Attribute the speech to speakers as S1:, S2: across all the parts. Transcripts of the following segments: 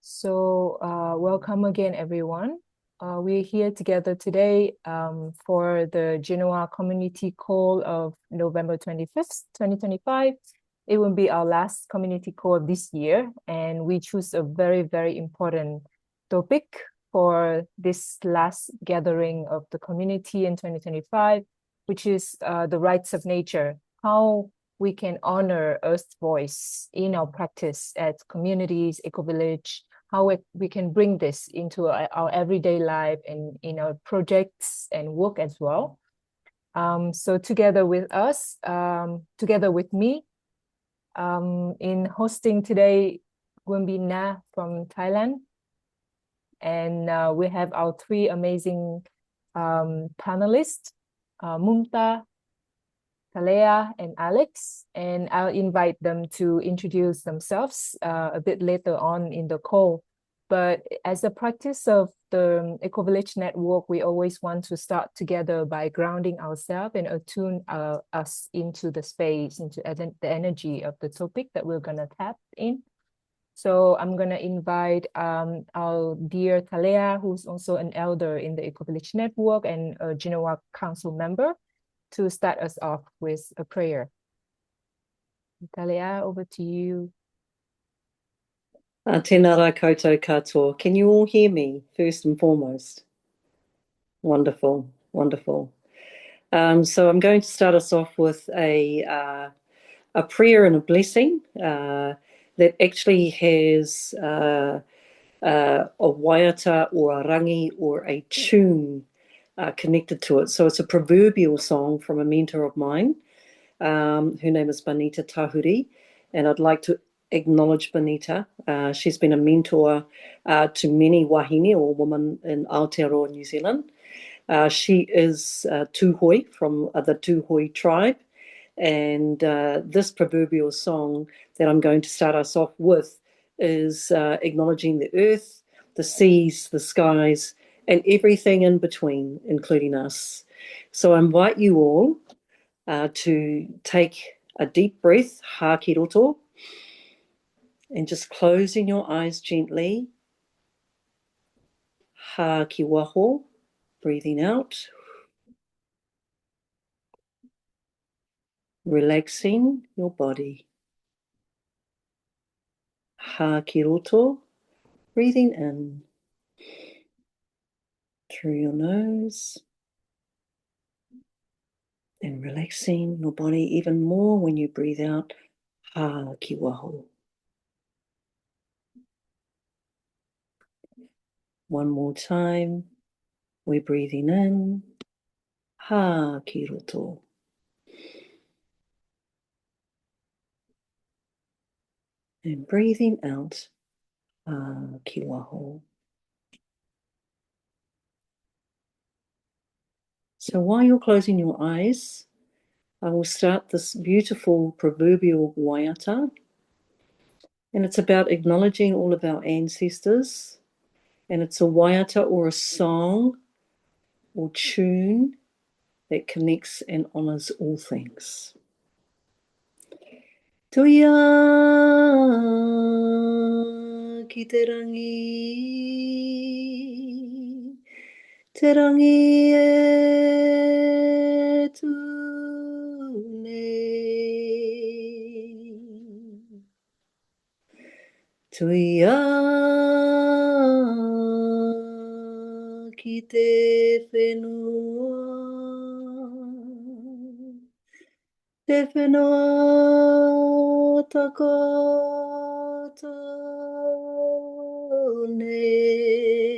S1: Welcome again, everyone. We're here together today for the GENOA Community Call of November 25th, 2025. It will be our last community call this year, and we choose a very, very important topic for this last gathering of the community in 2025, which is the rights of nature, how we can honor Earth's voice in our practice at communities, Ecovillage, how we can bring this into our everyday life and in our projects and work as well. So together with us, together with me, in hosting today, Gumbi Na from Thailand. And we have our three amazing panelists, Mumta, Thalea, and Alex, and I'll invite them to introduce themselves a bit later on in the call. But as a practice of the Ecovillage network, we always want to start together by grounding ourselves and attune us into the space, into the energy of the topic that we're going to tap in. So I'm going to invite our dear Thalea, who's also an elder in the Ecovillage network and a GENOA Council member, to start us off with a prayer. Thalea, over to you.
S2: Tēnā rā koutou katoa. Can you all hear me, first and foremost? Wonderful, wonderful. So I'm going to start us off with a prayer and a blessing that actually has a waiata or a rangi or a tune connected to it. So it's a proverbial song from a mentor of mine. Her name is Bonita Tahuri, and I'd like to acknowledge Bonita. She's been a mentor to many wahine or women in Aotearoa, New Zealand. She is Tūhoi from the Tūhoi tribe, and this proverbial song that I'm going to start us off with is acknowledging the earth, the seas, the skies, and everything in between, including us. So I invite you all to take a deep breath, ha ki roto, and just closing your eyes gently. Ha ki waho, breathing out. Relaxing your body. Ha ki roto, breathing in through your nose and relaxing your body even more when you breathe out. Ha ki waho. One more time. We're breathing in. Ha ki roto. And breathing out. Ha ki waho. So while you're closing your eyes, I will start this beautiful proverbial waiata. And it's about acknowledging all of our ancestors. And it's a waiata or a song or tune that connects and honours all things. Toia ki te rangi e tūne. Toia ki te whenua, te whenua takoto nei.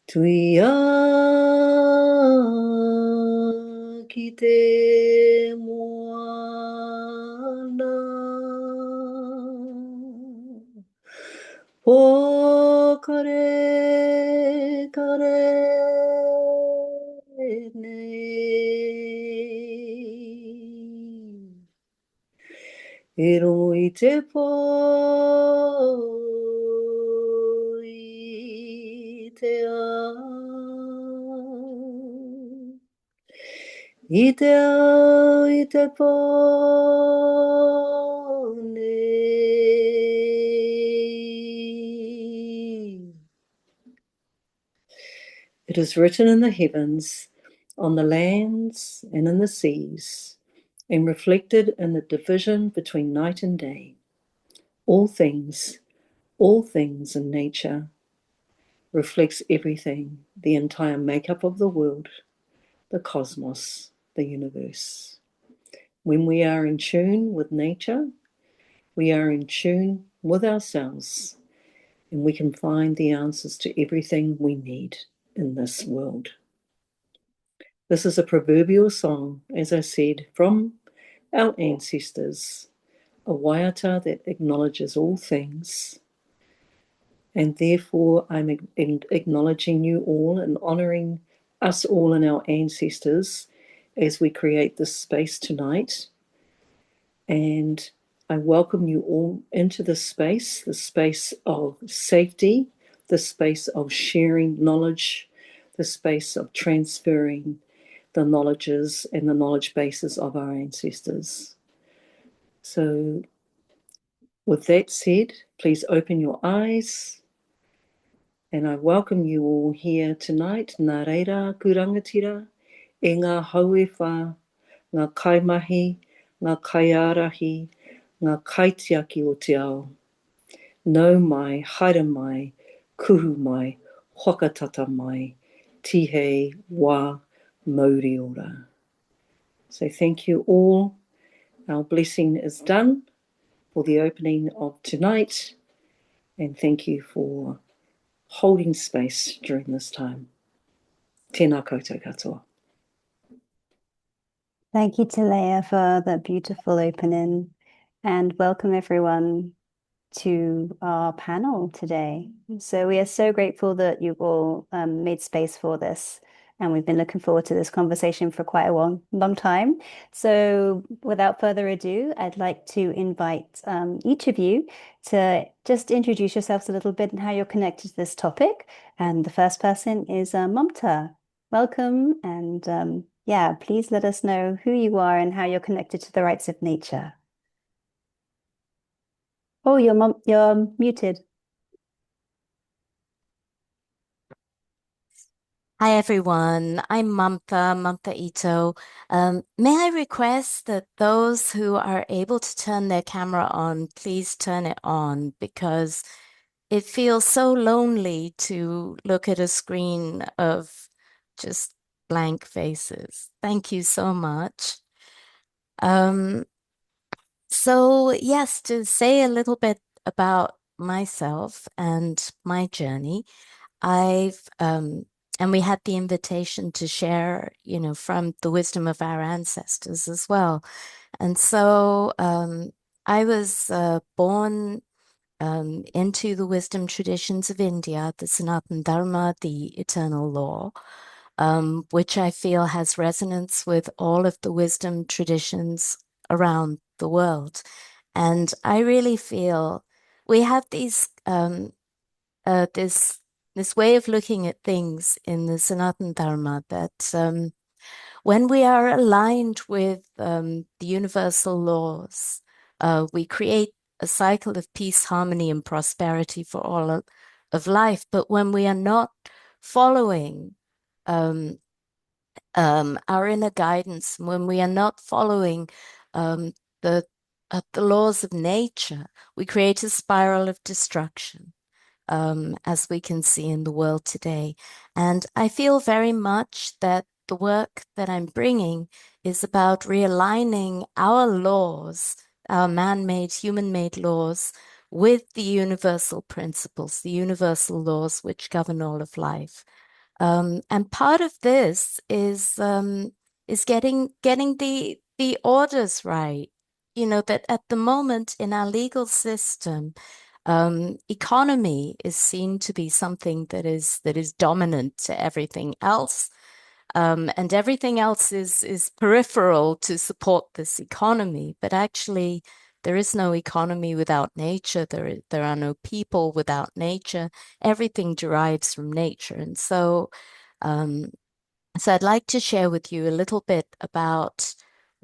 S2: Toia ki te moana, o kare nei. E rongo i te pō i te ao. I te ao i te pō nei. It is written in the heavens, on the lands and in the seas, and reflected in the division between night and day. All things in nature reflects everything, the entire makeup of the world, the cosmos, the universe. When we are in tune with nature, we are in tune with ourselves, and we can find the answers to everything we need in this world. This is a proverbial song, as I said, from our ancestors, a waiata that acknowledges all things. And therefore, I'm acknowledging you all and honouring us all and our ancestors as we create this space tonight. And I welcome you all into the space of safety, the space of sharing knowledge, the space of transferring the knowledges and the knowledge bases of our ancestors. So with that said, please open your eyes, and I welcome you all here tonight. Nā reira, kurangatira, e ngā hauewha, ngā kaimahi, ngā kaiarahi, ngā kaitiaki o te ao. Nau mai, haere mai, kuhu mai, whakatata mai, tihei wā mauri ora. So thank you all. Our blessing is done for the opening of tonight, and thank you for holding space during this time. Tēnā koutou katoa.
S3: Thank you, Thalea, for that beautiful opening, and welcome everyone to our panel today. So we are so grateful that you've all made space for this, and we've been looking forward to this conversation for quite a long time. So without further ado, I'd like to invite each of you to just introduce yourselves a little bit and how you're connected to this topic. And the first person is Mumta. Welcome, and yeah, please let us know who you are and how you're connected to the rights of nature. Oh, you're muted.
S4: Hi, everyone. I'm Mumta Ito. May I request that those who are able to turn their camera on, please turn it on, because it feels so lonely to look at a screen of just blank faces. Thank you so much. So yes, to say a little bit about myself and my journey, and we had the invitation to share, from the wisdom of our ancestors as well. And so I was born into the wisdom traditions of India, the Sanatana Dharma, the eternal law, which I feel has resonance with all of the wisdom traditions around the world. And I really feel we have these this way of looking at things in the Sanatana Dharma that when we are aligned with the universal laws, we create a cycle of peace, harmony, and prosperity for all of life. But when we are not following our inner guidance, when we are not following the laws of nature, we create a spiral of destruction, as we can see in the world today. And I feel very much that the work that I'm bringing is about realigning our laws, our man-made, human-made laws, with the universal principles, the universal laws which govern all of life. And part of this is getting the orders right. That at the moment in our legal system, economy is seen to be something that is dominant to everything else, and everything else is peripheral to support this economy. But actually, there is no economy without nature. There are no people without nature. Everything derives from nature, and so I'd like to share with you a little bit about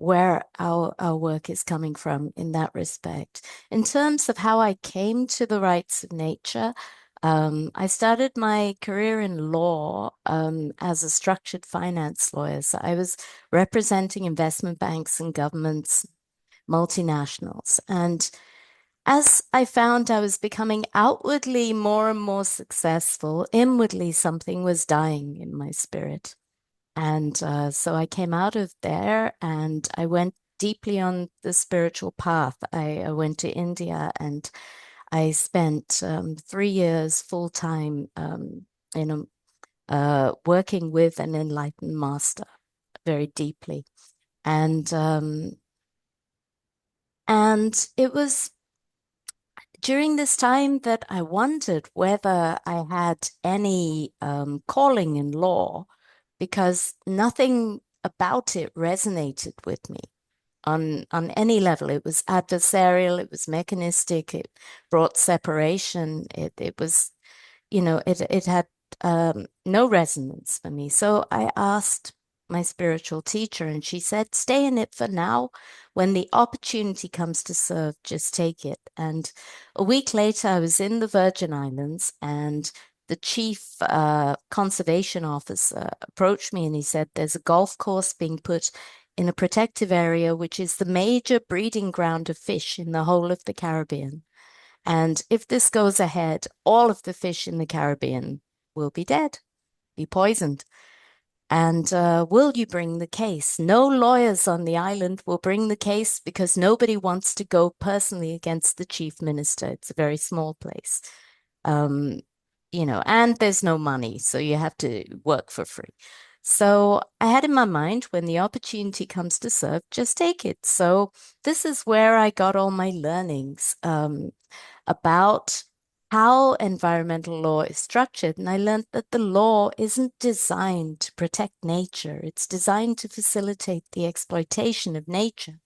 S4: where our work is coming from in that respect. In terms of how I came to the rights of nature, I started my career in law as a structured finance lawyer. So I was representing investment banks and governments, multinationals. And as I found I was becoming outwardly more and more successful, inwardly something was dying in my spirit. And so I came out of there and I went deeply on the spiritual path. I went to India and I spent 3 years full time working with an enlightened master very deeply. And it was during this time that I wondered whether I had any calling in law, because nothing about it resonated with me on any level. It was adversarial, it was mechanistic, it brought separation, it was, it had no resonance for me. So I asked my spiritual teacher, and she said, stay in it for now. When the opportunity comes to serve, just take it. And a week later, I was in the Virgin Islands, and the chief conservation officer approached me and he said, there's a golf course being put in a protective area, which is the major breeding ground of fish in the whole of the Caribbean. And if this goes ahead, all of the fish in the Caribbean will be dead, be poisoned. And will you bring the case? No lawyers on the island will bring the case because nobody wants to go personally against the chief minister. It's a very small place. And there's no money, so you have to work for free. So I had in my mind, when the opportunity comes to serve, just take it. So this is where I got all my learnings about how environmental law is structured. And I learned that the law isn't designed to protect nature. It's designed to facilitate the exploitation of nature.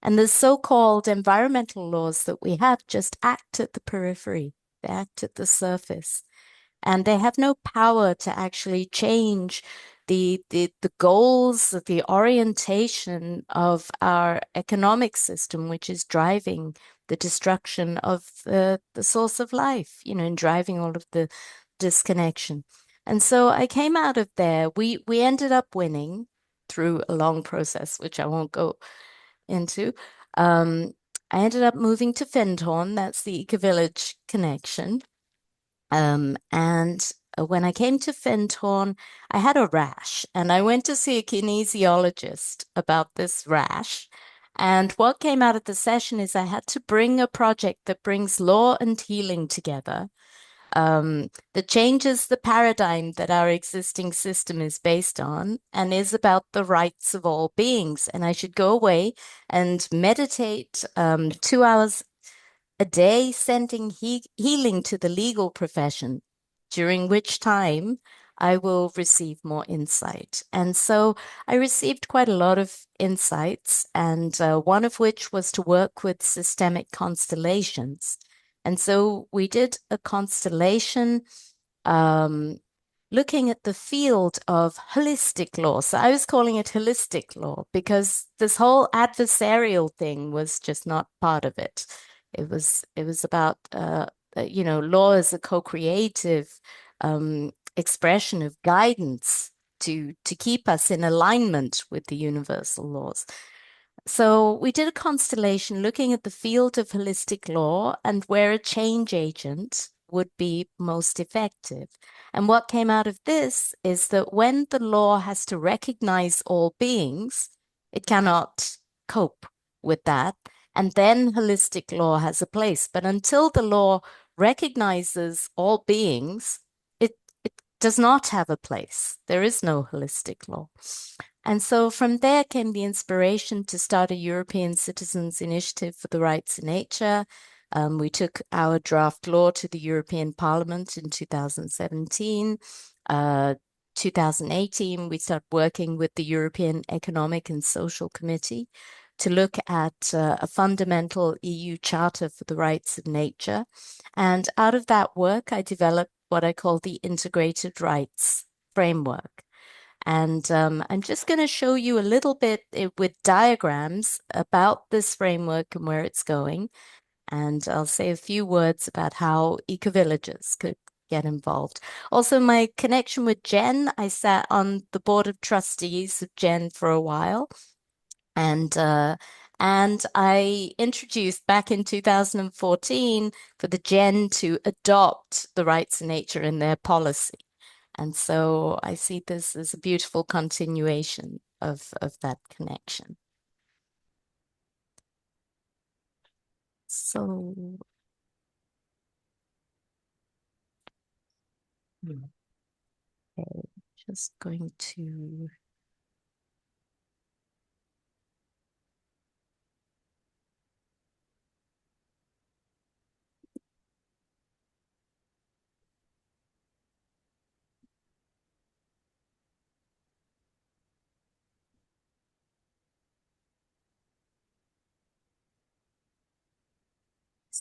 S4: And the so-called environmental laws that we have just act at the periphery. They act at the surface. And they have no power to actually change the goals, the orientation of our economic system, which is driving the destruction of the source of life, and driving all of the disconnection. And so I came out of there. We ended up winning through a long process, which I won't go into. I ended up moving to Findhorn. That's the Ecovillage connection. And when I came to Findhorn, I had a rash, and I went to see a kinesiologist about this rash. And what came out of the session is I had to bring a project that brings law and healing together, that changes the paradigm that our existing system is based on and is about the rights of all beings. And I should go away and meditate 2 hours a day, sending healing to the legal profession, during which time I will receive more insight. And so I received quite a lot of insights, and one of which was to work with systemic constellations. And so we did a constellation looking at the field of holistic law. So I was calling it holistic law because this whole adversarial thing was just not part of it. It was about law as a co-creative expression of guidance to keep us in alignment with the universal laws. So we did a constellation looking at the field of holistic law and where a change agent would be most effective. And what came out of this is that when the law has to recognize all beings, it cannot cope with that. And then holistic law has a place. But until the law recognizes all beings, it does not have a place. There is no holistic law. And so from there came the inspiration to start a European Citizens Initiative for the Rights of Nature. We took our draft law to the European Parliament in 2017. 2018, we started working with the European Economic and Social Committee to look at a fundamental EU Charter for the Rights of Nature. And out of that work, I developed what I call the Integrated Rights Framework. And I'm just going to show you a little bit with diagrams about this framework and where it's going. And I'll say a few words about how ecovillages could get involved. Also, my connection with Gen, I sat on the board of trustees of Gen for a while, and I introduced back in 2014 for the Gen to adopt the rights of nature in their policy. And so I see this as a beautiful continuation of that connection. So okay, just going to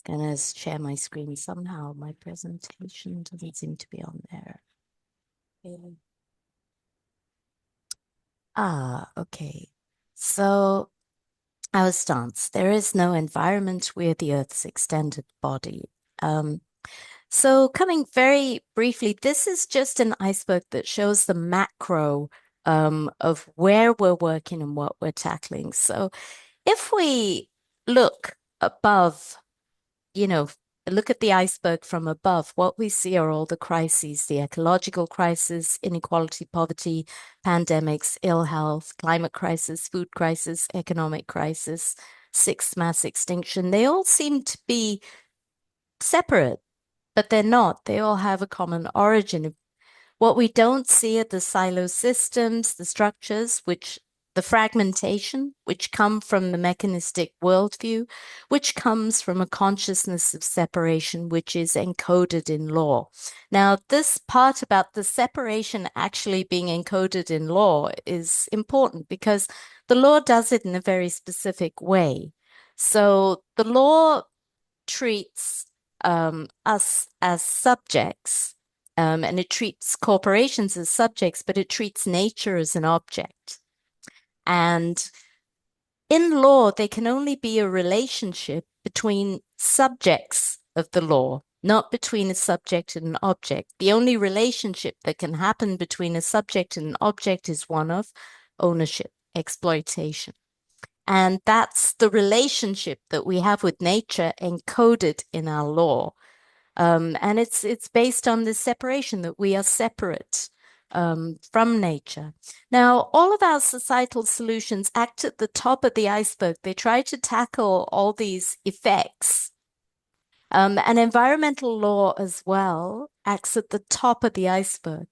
S4: gonna share my screen somehow. My presentation doesn't seem to be on there. Okay. Okay. So our stance, there is no environment, we're the Earth's extended body. So coming very briefly, this is just an iceberg that shows the macro of where we're working and what we're tackling. So if we look above, look at the iceberg from above, what we see are all the crises, the ecological crisis, inequality, poverty, pandemics, ill health, climate crisis, food crisis, economic crisis, sixth mass extinction. They all seem to be separate, but they're not. They all have a common origin. What we don't see are the silo systems, the structures, the fragmentation, which come from the mechanistic worldview, which comes from a consciousness of separation, which is encoded in law. Now, this part about the separation actually being encoded in law is important because the law does it in a very specific way. So the law treats us as subjects, and it treats corporations as subjects, but it treats nature as an object. And in law, there can only be a relationship between subjects of the law, not between a subject and an object. The only relationship that can happen between a subject and an object is one of ownership, exploitation. And that's the relationship that we have with nature encoded in our law. And it's based on this separation, that we are separate from nature. Now, all of our societal solutions act at the top of the iceberg. They try to tackle all these effects. And environmental law as well acts at the top of the iceberg.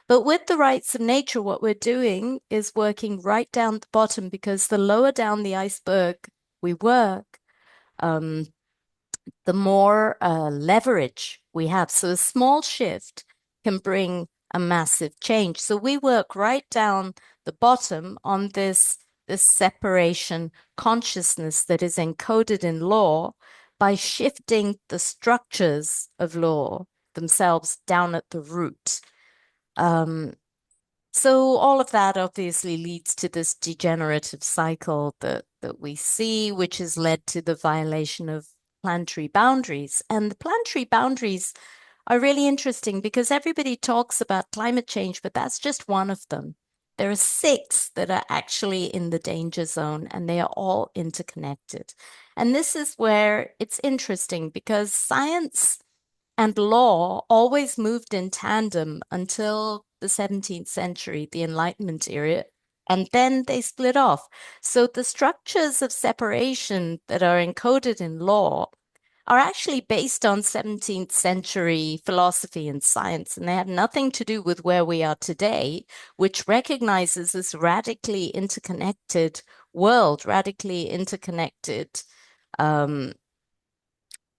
S4: But with the rights of nature, what we're doing is working right down the bottom, because the lower down the iceberg we work, the more leverage we have. So a small shift can bring a massive change. So we work right down the bottom on this separation consciousness that is encoded in law by shifting the structures of law themselves down at the root. So all of that obviously leads to this degenerative cycle that we see, which has led to the violation of planetary boundaries. And the planetary boundaries are really interesting because everybody talks about climate change, but that's just one of them. There are 6 that are actually in the danger zone, and they are all interconnected. And this is where it's interesting, because science and law always moved in tandem until the 17th century, the Enlightenment era, and then they split off. So the structures of separation that are encoded in law are actually based on 17th century philosophy and science, and they have nothing to do with where we are today, which recognizes this radically interconnected world, radically interconnected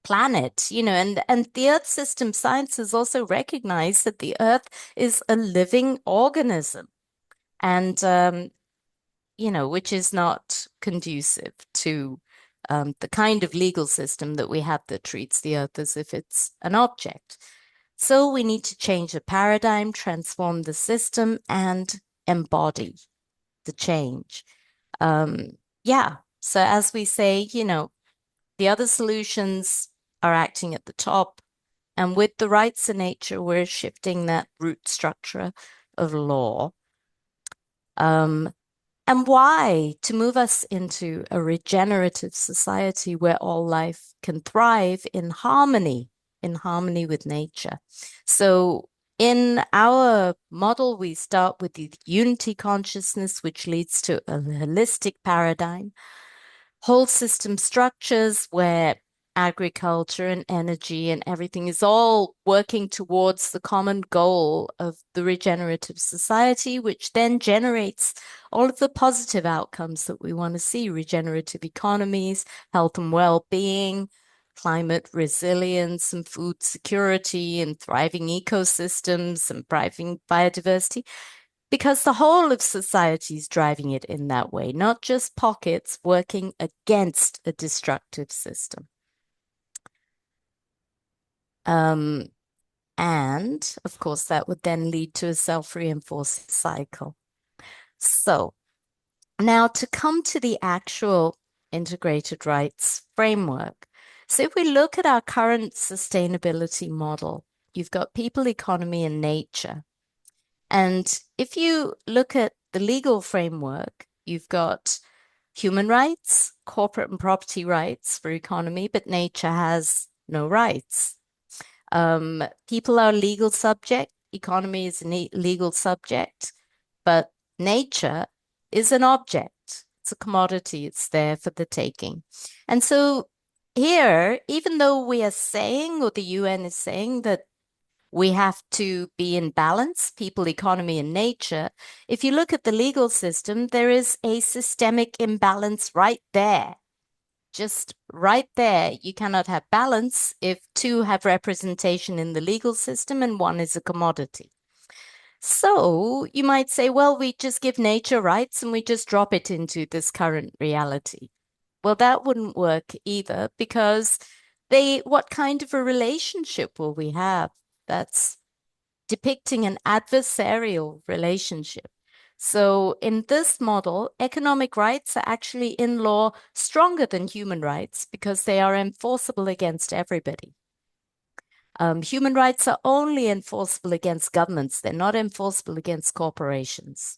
S4: planet, and the Earth system science has also recognized that the Earth is a living organism, and which is not conducive to the kind of legal system that we have that treats the Earth as if it's an object. So we need to change the paradigm, transform the system, and embody the change. So as we say, the other solutions are acting at the top. And with the rights of nature, we're shifting that root structure of law. And why? To move us into a regenerative society where all life can thrive in harmony with nature. So in our model, we start with the unity consciousness, which leads to a holistic paradigm, whole system structures where agriculture and energy and everything is all working towards the common goal of the regenerative society, which then generates all of the positive outcomes that we want to see: regenerative economies, health and well-being, climate resilience and food security, and thriving ecosystems and thriving biodiversity. Because the whole of society is driving it in that way, not just pockets working against a destructive system. And of course, that would then lead to a self-reinforcing cycle. So now to come to the actual integrated rights framework. So if we look at our current sustainability model, you've got people, economy, and nature. And if you look at the legal framework, you've got human rights, corporate and property rights for economy, but nature has no rights. People are legal subject, economy is a legal subject, but nature is an object. It's a commodity. It's there for the taking. And so here, even though we are saying, or the UN is saying, that we have to be in balance, people, economy, and nature, if you look at the legal system, there is a systemic imbalance right there. Just right there. You cannot have balance if two have representation in the legal system and one is a commodity. So you might say, well, we just give nature rights and we just drop it into this current reality. Well, that wouldn't work either, because what kind of a relationship will we have that's depicting an adversarial relationship? So in this model, economic rights are actually in law stronger than human rights because they are enforceable against everybody. Human rights are only enforceable against governments. They're not enforceable against corporations.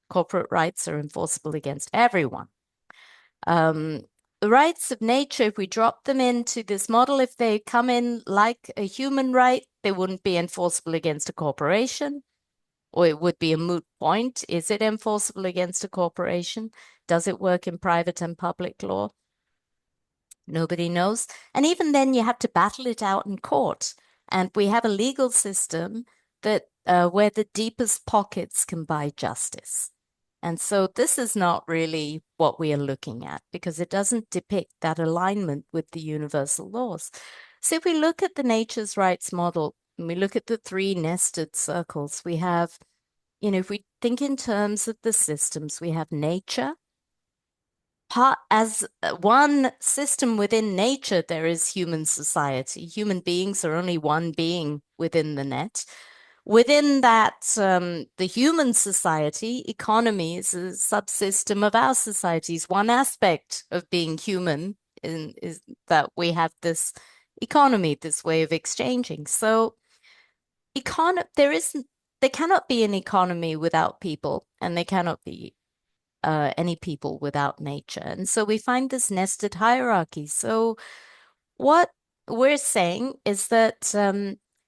S4: Corporate rights are enforceable against everyone. The rights of nature, if we drop them into this model, if they come in like a human right, they wouldn't be enforceable against a corporation, or it would be a moot point. Is it enforceable against a corporation? Does it work in private and public law? Nobody knows. And even then, you have to battle it out in court. And we have a legal system that where the deepest pockets can buy justice. And so this is not really what we are looking at, because it doesn't depict that alignment with the universal laws. So if we look at the nature's rights model, and we look at the three nested circles, we have, if we think in terms of the systems, we have nature. As one system within nature, there is human society. Human beings are only one being within the net. Within that, the human society, economy is a subsystem of our societies. One aspect of being human is that we have this economy, this way of exchanging. So there cannot be an economy without people, and there cannot be any people without nature. And so we find this nested hierarchy. So what we're saying is that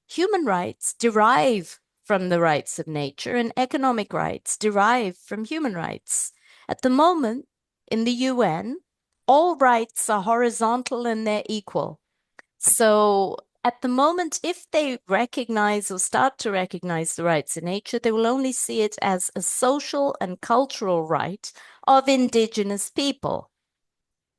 S4: human rights derive from the rights of nature, and economic rights derive from human rights. At the moment, in the UN, all rights are horizontal and they're equal. So at the moment, if they recognize or start to recognize the rights of nature, they will only see it as a social and cultural right of Indigenous people.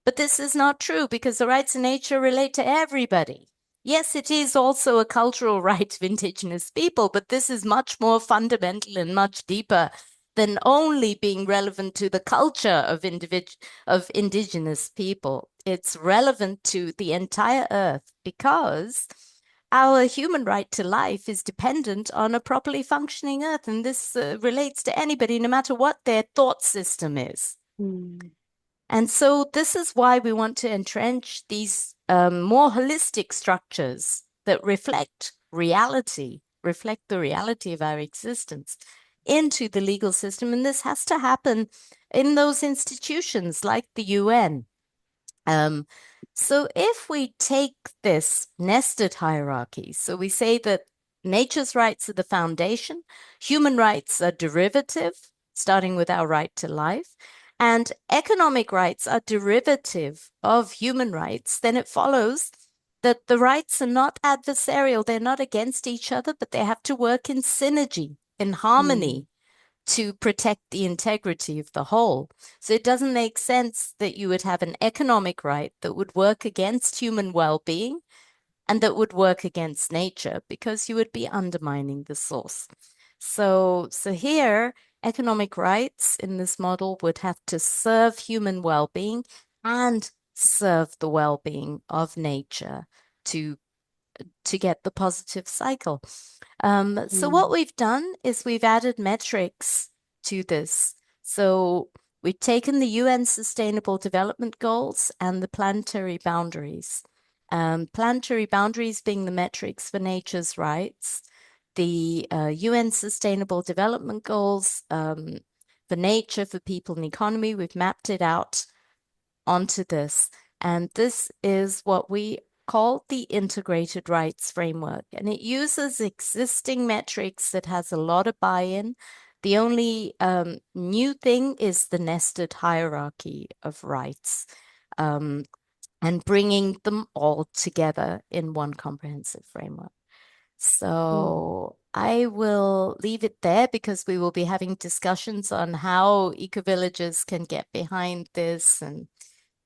S4: But this is not true, because the rights of nature relate to everybody. Yes, it is also a cultural right of Indigenous people, but this is much more fundamental and much deeper than only being relevant to the culture of Indigenous people. It's relevant to the entire earth, because our human right to life is dependent on a properly functioning earth. And this relates to anybody, no matter what their thought system is. And so this is why we want to entrench these more holistic structures that reflect reality, reflect the reality of our existence into the legal system. And this has to happen in those institutions like the UN. So if we take this nested hierarchy, so we say that nature's rights are the foundation, human rights are derivative, starting with our right to life, and economic rights are derivative of human rights, then it follows that the rights are not adversarial, they're not against each other, but they have to work in synergy, in harmony, to protect the integrity of the whole. So it doesn't make sense that you would have an economic right that would work against human well-being and that would work against nature, because you would be undermining the source. So here, economic rights in this model would have to serve human well-being and serve the well-being of nature to get the positive cycle. So what we've done is we've added metrics to this. So we've taken the UN Sustainable Development Goals and the planetary boundaries. Planetary boundaries being the metrics for nature's rights, the UN Sustainable Development Goals for nature, for people and economy, we've mapped it out onto this. And this is what we call the integrated rights framework. And it uses existing metrics that has a lot of buy-in. The only new thing is the nested hierarchy of rights, and bringing them all together in one comprehensive framework. So I will leave it there, because we will be having discussions on how ecovillages can get behind this and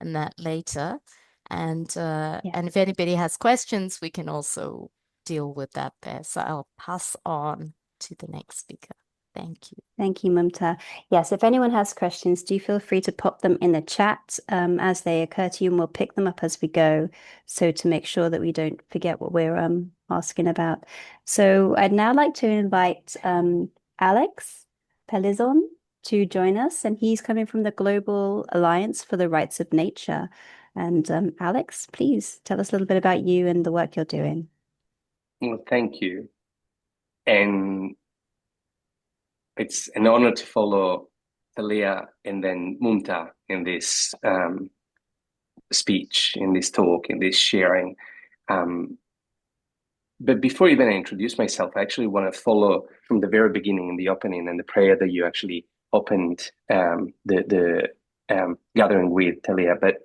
S4: that later. And if anybody has questions, we can also deal with that there. So I'll pass on to the next speaker. Thank you.
S3: Thank you, Mumta. Yes, if anyone has questions, do feel free to pop them in the chat as they occur to you, and we'll pick them up as we go, so to make sure that we don't forget what we're asking about. So I'd now like to invite Alex Pelizzon to join us, and he's coming from the Global Alliance for the Rights of Nature. And Alex, please tell us a little bit about you and the work you're doing.
S5: Well, thank you. And it's an honor to follow Thalea and then Mumta in this speech, in this talk, in this sharing. But before even I introduce myself, I actually want to follow from the very beginning in the opening and the prayer that you actually opened the gathering with, Thalea, but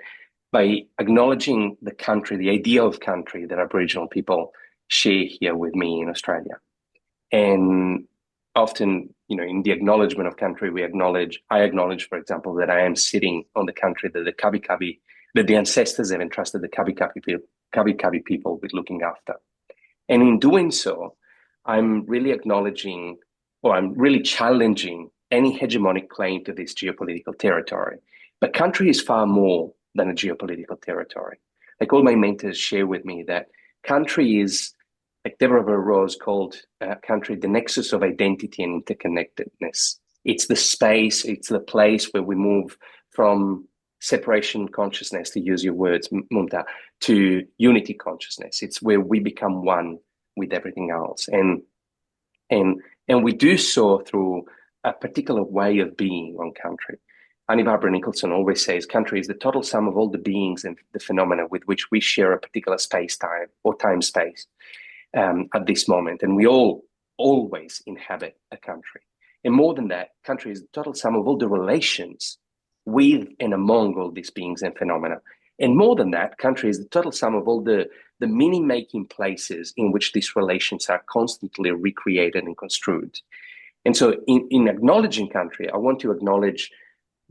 S5: by acknowledging the country, the idea of country that Aboriginal people share here with me in Australia. And often, in the acknowledgement of country, I acknowledge, for example, that I am sitting on the country that that the ancestors have entrusted the Kabi Kabi people with looking after. And in doing so, I'm really acknowledging, or I'm really challenging any hegemonic claim to this geopolitical territory. But country is far more than a geopolitical territory. Like all my mentors share with me that country is, like Deborah Rose called country, the nexus of identity and interconnectedness. It's the space, it's the place where we move from separation consciousness, to use your words, Mumta, to unity consciousness. It's where we become one with everything else. And we do so through a particular way of being on country. Annie Barbara Nicholson always says country is the total sum of all the beings and the phenomena with which we share a particular space-time or time-space at this moment. And we all always inhabit a country. And more than that, country is the total sum of all the relations with and among all these beings and phenomena. And more than that, country is the total sum of all the meaning-making places in which these relations are constantly recreated and construed. And so in acknowledging country, I want to acknowledge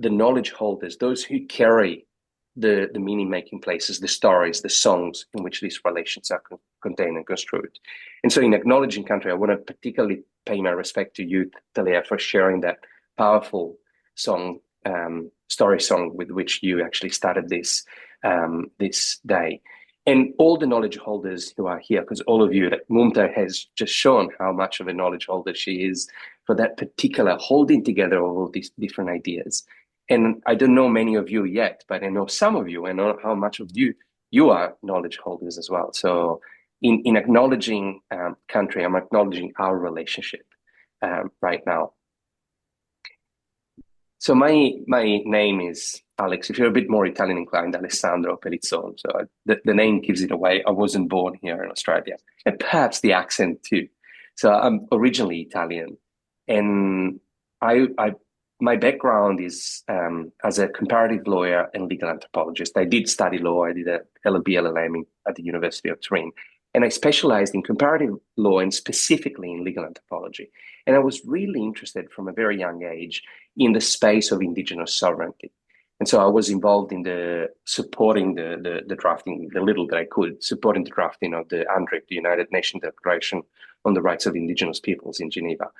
S5: the knowledge holders, those who carry the meaning-making places, the stories, the songs in which these relations are contained and construed. And so in acknowledging country, I want to particularly pay my respect to you, Thalea, for sharing that powerful song, story song with which you actually started this day. And all the knowledge holders who are here, because all of you, that Mumta has just shown how much of a knowledge holder she is for that particular holding together of all these different ideas. And I don't know many of you yet, but I know some of you. I know how much of you are knowledge holders as well. So in acknowledging country, I'm acknowledging our relationship right now. So my name is Alex. If you're a bit more Italian inclined, Alessandro Pelizzon. So the name gives it away. I wasn't born here in Australia, and perhaps the accent too. So I'm originally Italian, and my background is as a comparative lawyer and legal anthropologist. I did study law. I did a LLB, LLM at the University of Turin, and I specialized in comparative law and specifically in legal anthropology. And I was really interested from a very young age in the space of Indigenous sovereignty. And so I was involved in supporting the drafting, the little that I could, supporting the drafting of the UNDRIP, the United Nations Declaration on the Rights of Indigenous Peoples in Geneva.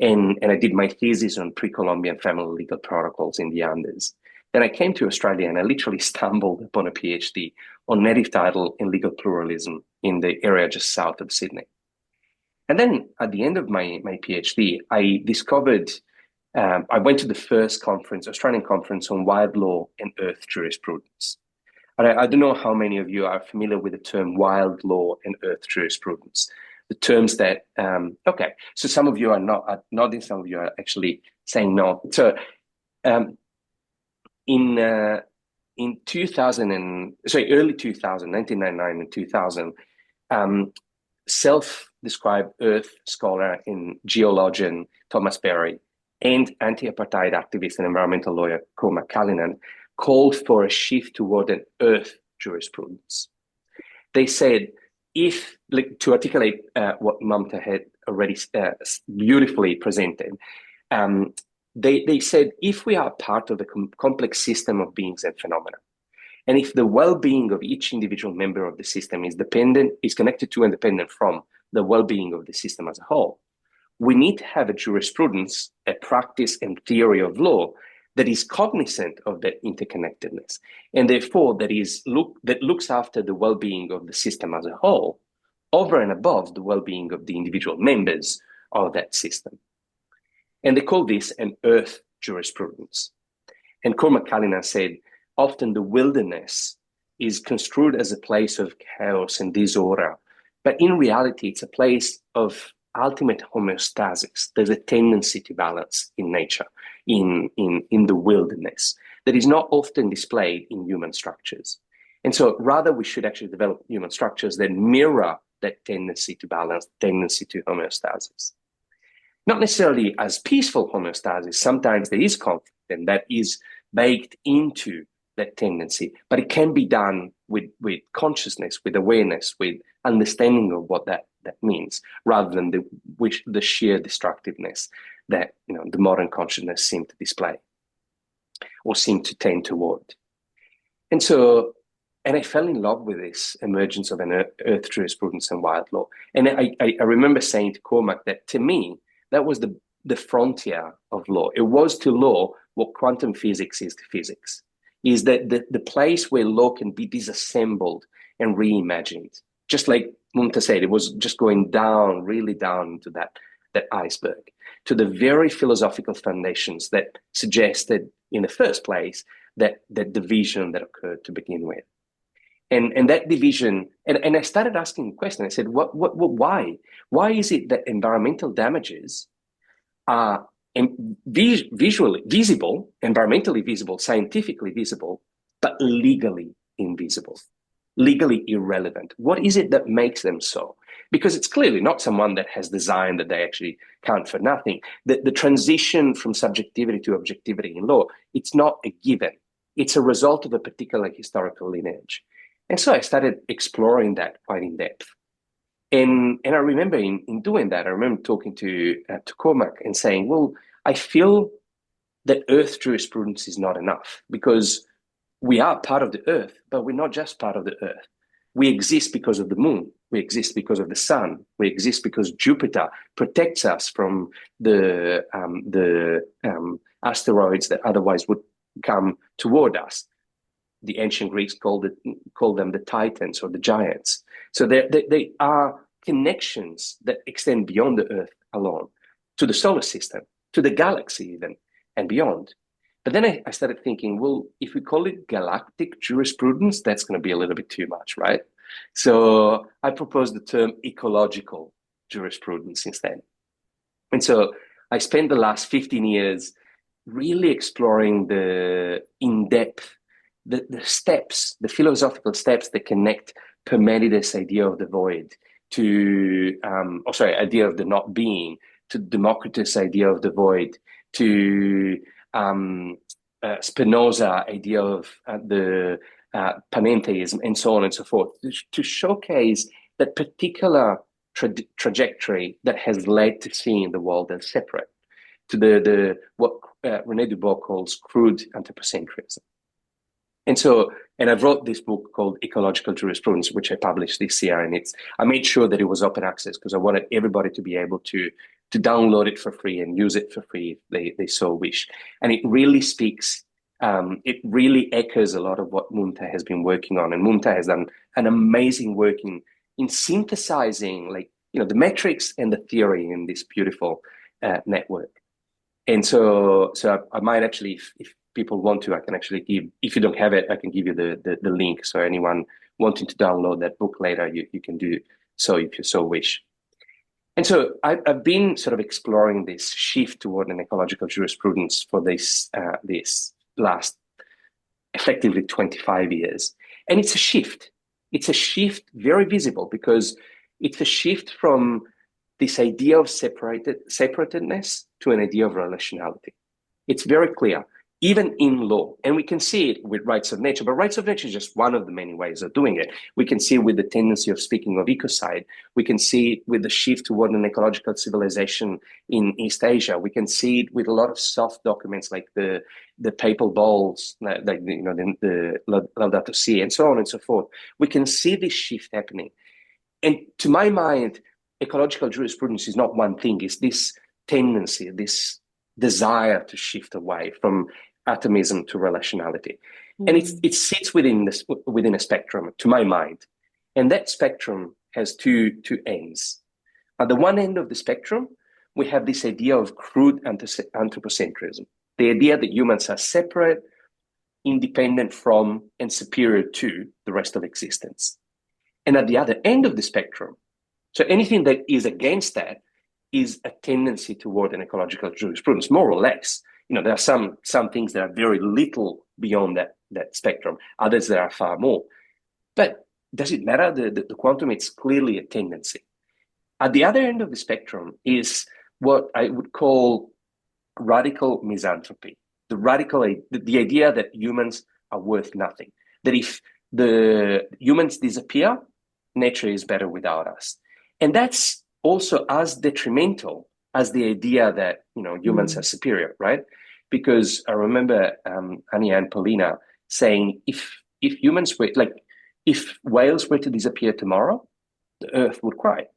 S5: And I did my thesis on pre-Columbian family legal protocols in the Andes. Then I came to Australia and I literally stumbled upon a PhD on native title and legal pluralism in the area just south of Sydney. And then at the end of my PhD, I discovered, I went to the first conference, Australian conference on wild law and earth jurisprudence. And I don't know how many of you are familiar with the term wild law and earth jurisprudence. The terms that, okay, so some of you are nodding, some of you are actually saying no. So in 2000 early 2000, 1999 and 2000, self-described earth scholar and geologian Thomas Berry and anti-apartheid activist and environmental lawyer Cormac Callinan called for a shift toward an earth jurisprudence. They said, to articulate what Mumta had already beautifully presented, they said, if we are part of the complex system of beings and phenomena, and if the well-being of each individual member of the system is connected to and dependent from the well-being of the system as a whole, we need to have a jurisprudence, a practice and theory of law that is cognizant of that interconnectedness, and therefore that looks after the well-being of the system as a whole, over and above the well-being of the individual members of that system. And they call this an earth jurisprudence. And Cormac Callinan said, often the wilderness is construed as a place of chaos and disorder, but in reality, it's a place of ultimate homeostasis. There's a tendency to balance in nature, in the wilderness, that is not often displayed in human structures. And so rather, we should actually develop human structures that mirror that tendency to balance, tendency to homeostasis. Not necessarily as peaceful homeostasis. Sometimes there is conflict, and that is baked into that tendency, but it can be done with consciousness, with awareness, with understanding of what that means, rather than the sheer destructiveness that the modern consciousness seem to display or seem to tend toward. And I fell in love with this emergence of an earth jurisprudence and wild law. And I remember saying to Cormac that to me, that was the frontier of law. It was to law what quantum physics is to physics, is that the place where law can be disassembled and reimagined. Just like Mumta said, it was just going down, really down into that iceberg, to the very philosophical foundations that suggested in the first place that division that occurred to begin with. And that division, and I started asking the question, I said, why? Why is it that environmental damages are visually visible, environmentally visible, scientifically visible, but legally invisible, legally irrelevant? What is it that makes them so? Because it's clearly not someone that has designed that they actually count for nothing. The transition from subjectivity to objectivity in law, it's not a given. It's a result of a particular historical lineage. And so I started exploring that quite in depth. And I remember in doing that, I remember talking to Cormac and saying, well, I feel that earth jurisprudence is not enough, because we are part of the earth, but we're not just part of the earth. We exist because of the moon. We exist because of the sun. We exist because Jupiter protects us from the asteroids that otherwise would come toward us. The ancient Greeks called them the Titans or the giants. So they are connections that extend beyond the earth alone, to the solar system, to the galaxy even, and beyond. But then I started thinking, well, if we call it galactic jurisprudence, that's going to be a little bit too much, right? So I proposed the term ecological jurisprudence instead. And so I spent the last 15 years really exploring the in-depth, the steps, the philosophical steps that connect Parmenides' idea of the void to, idea of the not being, to Democritus' idea of the void, to Spinoza idea of the panentheism, and so on and so forth, to showcase that particular trajectory that has led to seeing the world as separate, to the what René Dubos calls crude anthropocentrism. And I wrote this book called Ecological Jurisprudence, which I published this year, and I made sure that it was open access because I wanted everybody to be able to download it for free and use it for free if they so wish. And it really speaks, it really echoes a lot of what Mumta has been working on. And Mumta has done an amazing work in synthesizing, the metrics and the theory in this beautiful network. And so I might actually, if people want to, I can actually give, if you don't have it, I can give you the link. So anyone wanting to download that book later, you can do so if you so wish. And so I've been sort of exploring this shift toward an ecological jurisprudence for this last effectively 25 years. And it's a shift. It's a shift very visible because it's a shift from this idea of separatedness to an idea of relationality. It's very clear, even in law, and we can see it with rights of nature, but rights of nature is just one of the many ways of doing it. We can see it with the tendency of speaking of ecocide. We can see it with the shift toward an ecological civilization in East Asia. We can see it with a lot of soft documents like the papal bulls, the Laudato Si, and so on and so forth. We can see this shift happening. And to my mind, ecological jurisprudence is not one thing. It's this tendency, this desire to shift away from atomism to relationality. And it sits within a spectrum, to my mind. And that spectrum has two ends. At the one end of the spectrum, we have this idea of crude anthropocentrism, the idea that humans are separate, independent from, and superior to the rest of existence. And at the other end of the spectrum, so anything that is against that is a tendency toward an ecological jurisprudence, more or less. There are some things that are very little beyond that spectrum, others that are far more. But does it matter? The quantum, it's clearly a tendency. At the other end of the spectrum is what I would call radical misanthropy, the idea that humans are worth nothing, that if the humans disappear, nature is better without us. And that's also as detrimental as the idea that, humans are superior, right? Because I remember Anya and Paulina saying, if humans were, if whales were to disappear tomorrow, the earth would cry.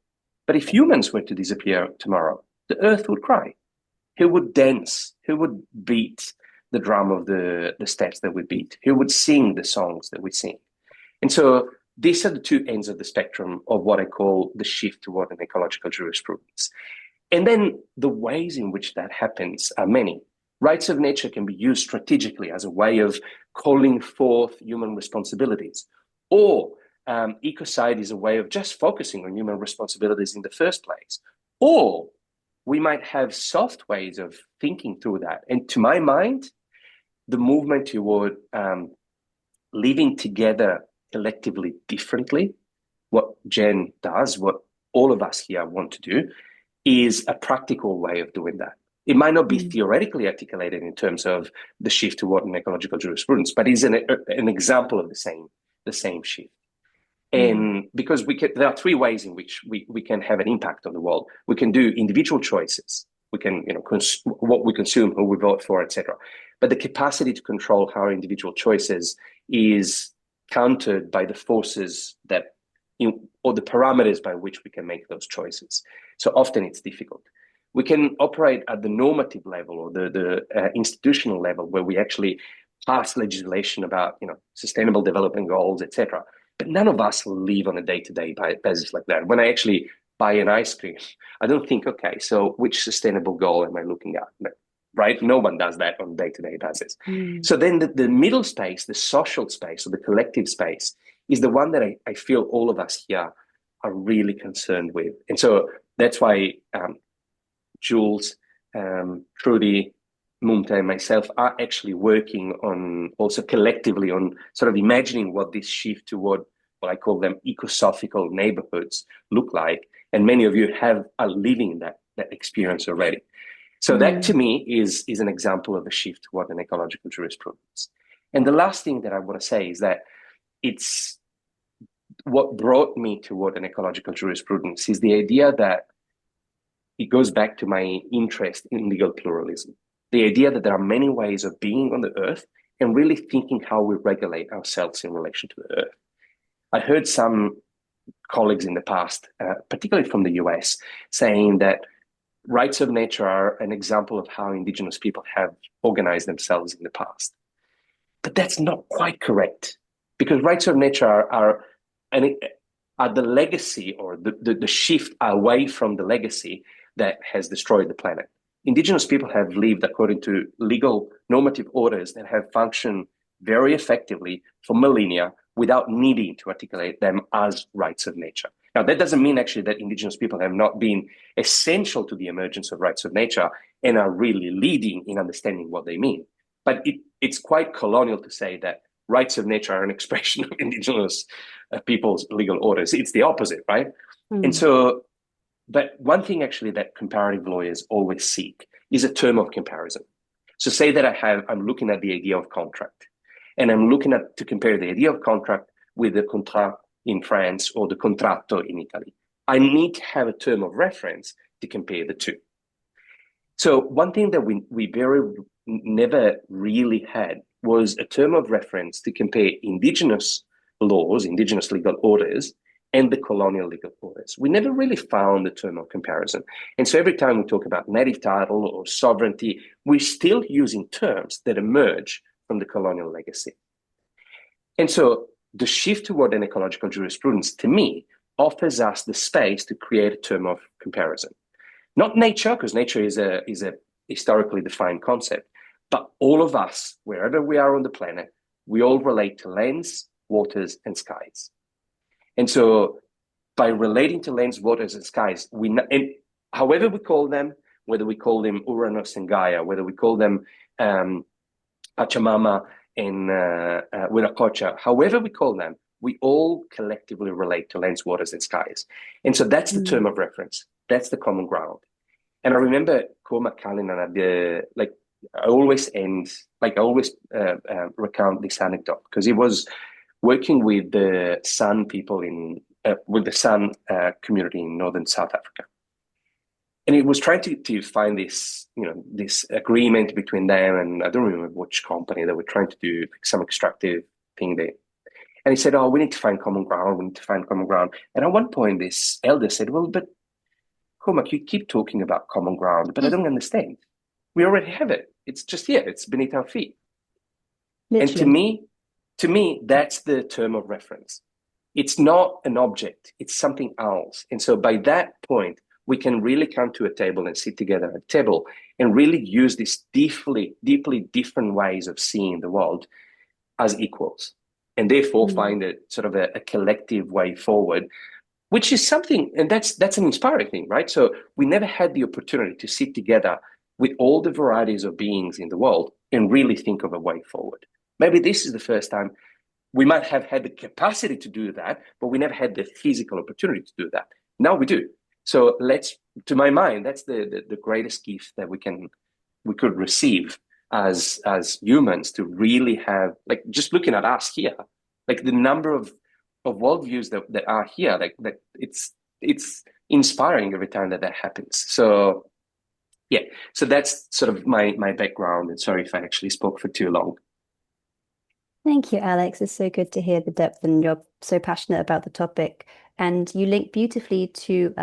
S5: But if humans were to disappear tomorrow, the earth would cry. Who would dance? Who would beat the drum of the steps that we beat? Who would sing the songs that we sing? And so these are the two ends of the spectrum of what I call the shift toward an ecological jurisprudence. And then the ways in which that happens are many. Rights of nature can be used strategically as a way of calling forth human responsibilities. Or ecocide is a way of just focusing on human responsibilities in the first place. Or we might have soft ways of thinking through that. And to my mind, the movement toward living together collectively differently, what Jen does, what all of us here want to do, is a practical way of doing that. It might not be theoretically articulated in terms of the shift toward an ecological jurisprudence, but is an example of the same shift. And because there are three ways in which we can have an impact on the world. We can do individual choices. We can, what we consume, who we vote for, etc. But the capacity to control our individual choices is countered by the forces or the parameters by which we can make those choices. So often it's difficult. We can operate at the normative level or the institutional level, where we actually pass legislation about, sustainable development goals, etc. But none of us live on a day-to-day basis like that. When I actually buy an ice cream, I don't think, okay, so which sustainable goal am I looking at? Right? No one does that on a day-to-day basis. So then the middle space, the social space or the collective space, is the one that I feel all of us here are really concerned with. And so that's why Jules, Trudy, Mumta, and myself are actually working on also collectively on sort of imagining what this shift toward what I call them ecosophical neighborhoods look like. And many of you are living that experience already. So that to me is an example of a shift toward an ecological jurisprudence. And the last thing that I want to say is that it's what brought me toward an ecological jurisprudence is the idea that it goes back to my interest in legal pluralism. The idea that there are many ways of being on the earth and really thinking how we regulate ourselves in relation to the earth. I heard some colleagues in the past, particularly from the US, saying that rights of nature are an example of how Indigenous people have organized themselves in the past. But that's not quite correct, because rights of nature are the legacy or the shift away from the legacy that has destroyed the planet. Indigenous people have lived according to legal normative orders that have functioned very effectively for millennia without needing to articulate them as rights of nature. Now, that doesn't mean actually that Indigenous people have not been essential to the emergence of rights of nature and are really leading in understanding what they mean. But it's quite colonial to say that rights of nature are an expression of Indigenous people's legal orders. It's the opposite, right? And so, but one thing actually that comparative lawyers always seek is a term of comparison. So say that I'm looking at the idea of contract, and I'm looking to compare the idea of contract with the contrat in France or the contratto in Italy. I need to have a term of reference to compare the two. So one thing that we never really had was a term of reference to compare Indigenous laws, Indigenous legal orders, and the colonial legal orders. We never really found the term of comparison. And so every time we talk about native title or sovereignty, we're still using terms that emerge from the colonial legacy. And so the shift toward an ecological jurisprudence, to me, offers us the space to create a term of comparison. Not nature, because nature is a historically defined concept, but all of us, wherever we are on the planet, we all relate to lands, waters, and skies. And so by relating to lands, waters, and skies, and however we call them, whether we call them Uranus and Gaia, whether we call them Pachamama and Wiracocha, however we call them, we all collectively relate to lands, waters, and skies. And so that's the term of reference. That's the common ground. And I remember Koma Kallinan I always recount this anecdote because he was working with the San people with the San community in northern South Africa. And he was trying to find this agreement between them, and I don't remember which company. They were trying to do some extractive thing there. And he said, "Oh, we need to find common ground. We need to find common ground." And at one point, this elder said, "Well, but Cormac, you keep talking about common ground, but I don't understand. We already have it. It's just here. It's beneath our feet." Literally. And to me, that's the term of reference. It's not an object. It's something else. And so by that point, we can really come to a table and sit together at a table and really use these deeply different ways of seeing the world as equals, and therefore find a sort of a collective way forward, which is something, and that's an inspiring thing, right? So we never had the opportunity to sit together with all the varieties of beings in the world and really think of a way forward. Maybe this is the first time. We might have had the capacity to do that, but we never had the physical opportunity to do that. Now we do. So to my mind, that's the greatest gift that we could receive as humans, to really have, like, just looking at us here, like the number of worldviews that are here, like that it's inspiring every time that happens. So yeah, so that's sort of my background, and sorry if I actually spoke for too long.
S3: Thank you, Alex. It's so good to hear the depth, and you're so passionate about the topic. And you link beautifully to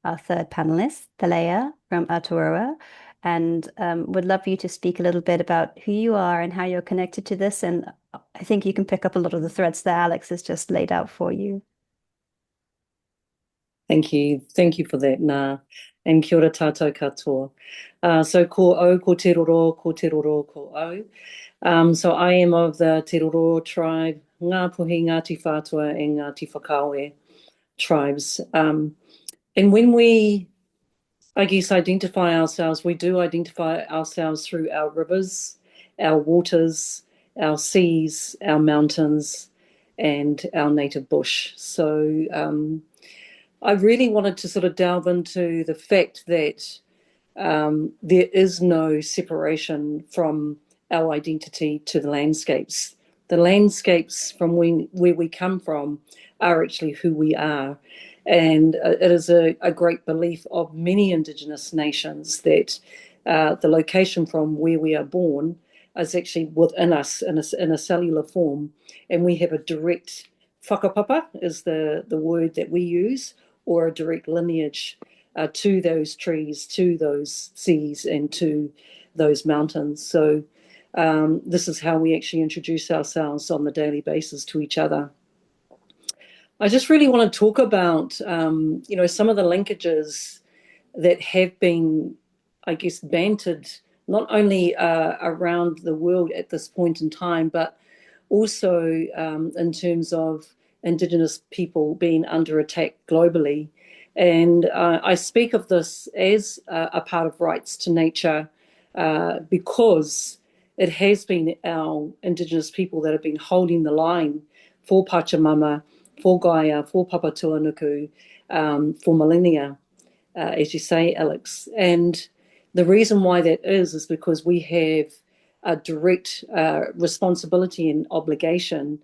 S3: our third panelist, Thalea from Aotearoa, and would love you to speak a little bit about who you are and how you're connected to this. And I think you can pick up a lot of the threads that Alex has just laid out for you.
S2: Thank you. Thank you for that, Nā. And kia ora tātou katoa. So ko au, ko te roro, ko au. So I am of the Te Roro tribe Ngā Puhi, Ngāti Whātua, and Ngāti Whakaue tribes. And when we, I guess, identify ourselves, we do identify ourselves through our rivers, our waters, our seas, our mountains, and our native bush. So I really wanted to sort of delve into the fact that there is no separation from our identity to the landscapes. The landscapes from where we come from are actually who we are. And it is a great belief of many Indigenous nations that the location from where we are born is actually within us in a cellular form. And we have a direct whakapapa is the word that we use, or a direct lineage to those trees, to those seas, and to those mountains. So this is how we actually introduce ourselves on the daily basis to each other. I just really want to talk about, some of the linkages that have been, I guess, bantered, not only around the world at this point in time, but also in terms of Indigenous people being under attack globally. And I speak of this as a part of rights to nature because it has been our Indigenous people that have been holding the line for Pachamama, for Gaia, for Papatuanuku, for millennia, as you say, Alex. And the reason why that is because we have a direct responsibility and obligation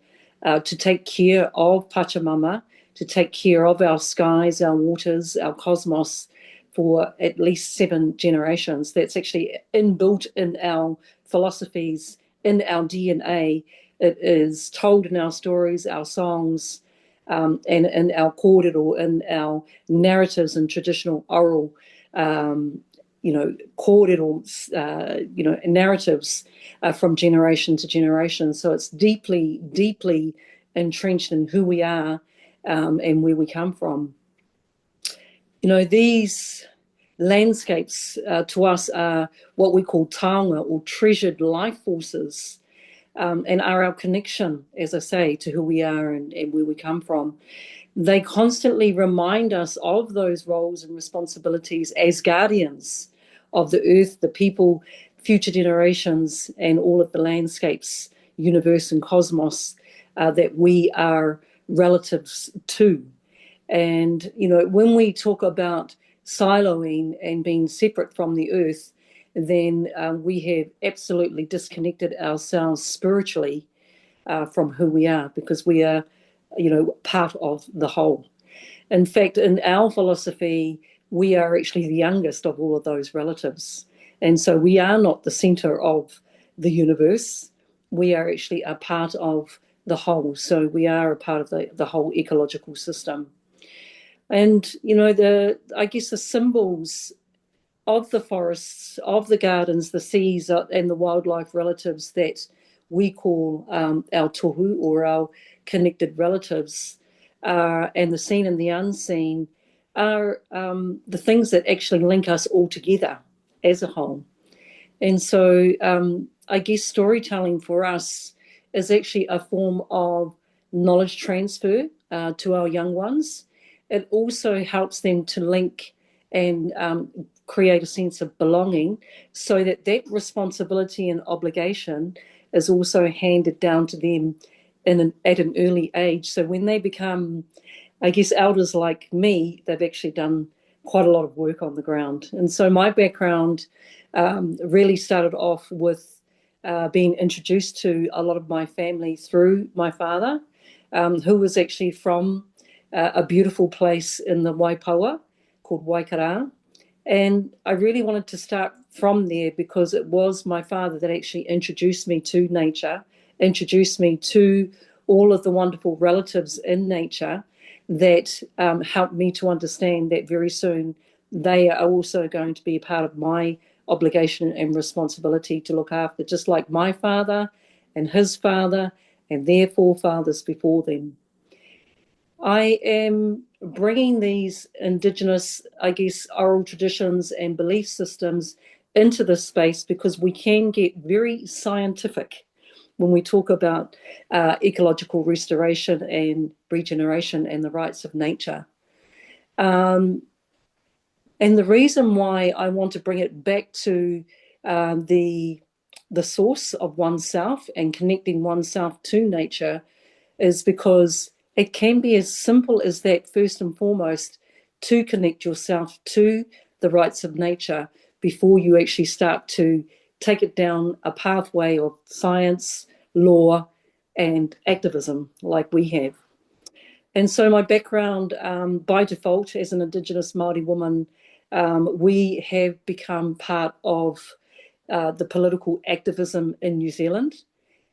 S2: to take care of Pachamama, to take care of our skies, our waters, our cosmos for at least 7 generations. That's actually inbuilt in our philosophies, in our DNA. It is told in our stories, our songs, and in our kōrero, in our narratives and traditional oral kōrero, narratives from generation to generation. So it's deeply, deeply entrenched in who we are and where we come from. These landscapes to us are what we call taonga, or treasured life forces, and are our connection, as I say, to who we are and where we come from. They constantly remind us of those roles and responsibilities as guardians of the earth, the people, future generations, and all of the landscapes, universe and cosmos that we are relatives to. And, when we talk about siloing and being separate from the earth, then we have absolutely disconnected ourselves spiritually from who we are, because we are, part of the whole. In fact, in our philosophy, we are actually the youngest of all of those relatives. And so we are not the center of the universe. We are actually a part of the whole. So we are a part of the whole ecological system. And, I guess the symbols of the forests, of the gardens, the seas, and the wildlife relatives that we call our tohu, or our connected relatives, and the seen and the unseen, are the things that actually link us all together as a whole. And so I guess storytelling for us is actually a form of knowledge transfer to our young ones. It also helps them to link and create a sense of belonging, so that responsibility and obligation is also handed down to them at an early age. So when they become, I guess, elders like me, they've actually done quite a lot of work on the ground. And so my background really started off with being introduced to a lot of my family through my father, who was actually from a beautiful place in the Waipawa called Waikara. And I really wanted to start from there, because it was my father that actually introduced me to nature, introduced me to all of the wonderful relatives in nature that helped me to understand that very soon they are also going to be a part of my obligation and responsibility to look after, just like my father and his father and their forefathers before them. I am bringing these Indigenous, I guess, oral traditions and belief systems into this space because we can get very scientific when we talk about ecological restoration and regeneration and the rights of nature. And the reason why I want to bring it back to the source of oneself and connecting oneself to nature is because it can be as simple as that, first and foremost, to connect yourself to the rights of nature before you actually start to take it down a pathway of science, law, and activism like we have. And so my background, by default, as an Indigenous Māori woman, we have become part of the political activism in New Zealand.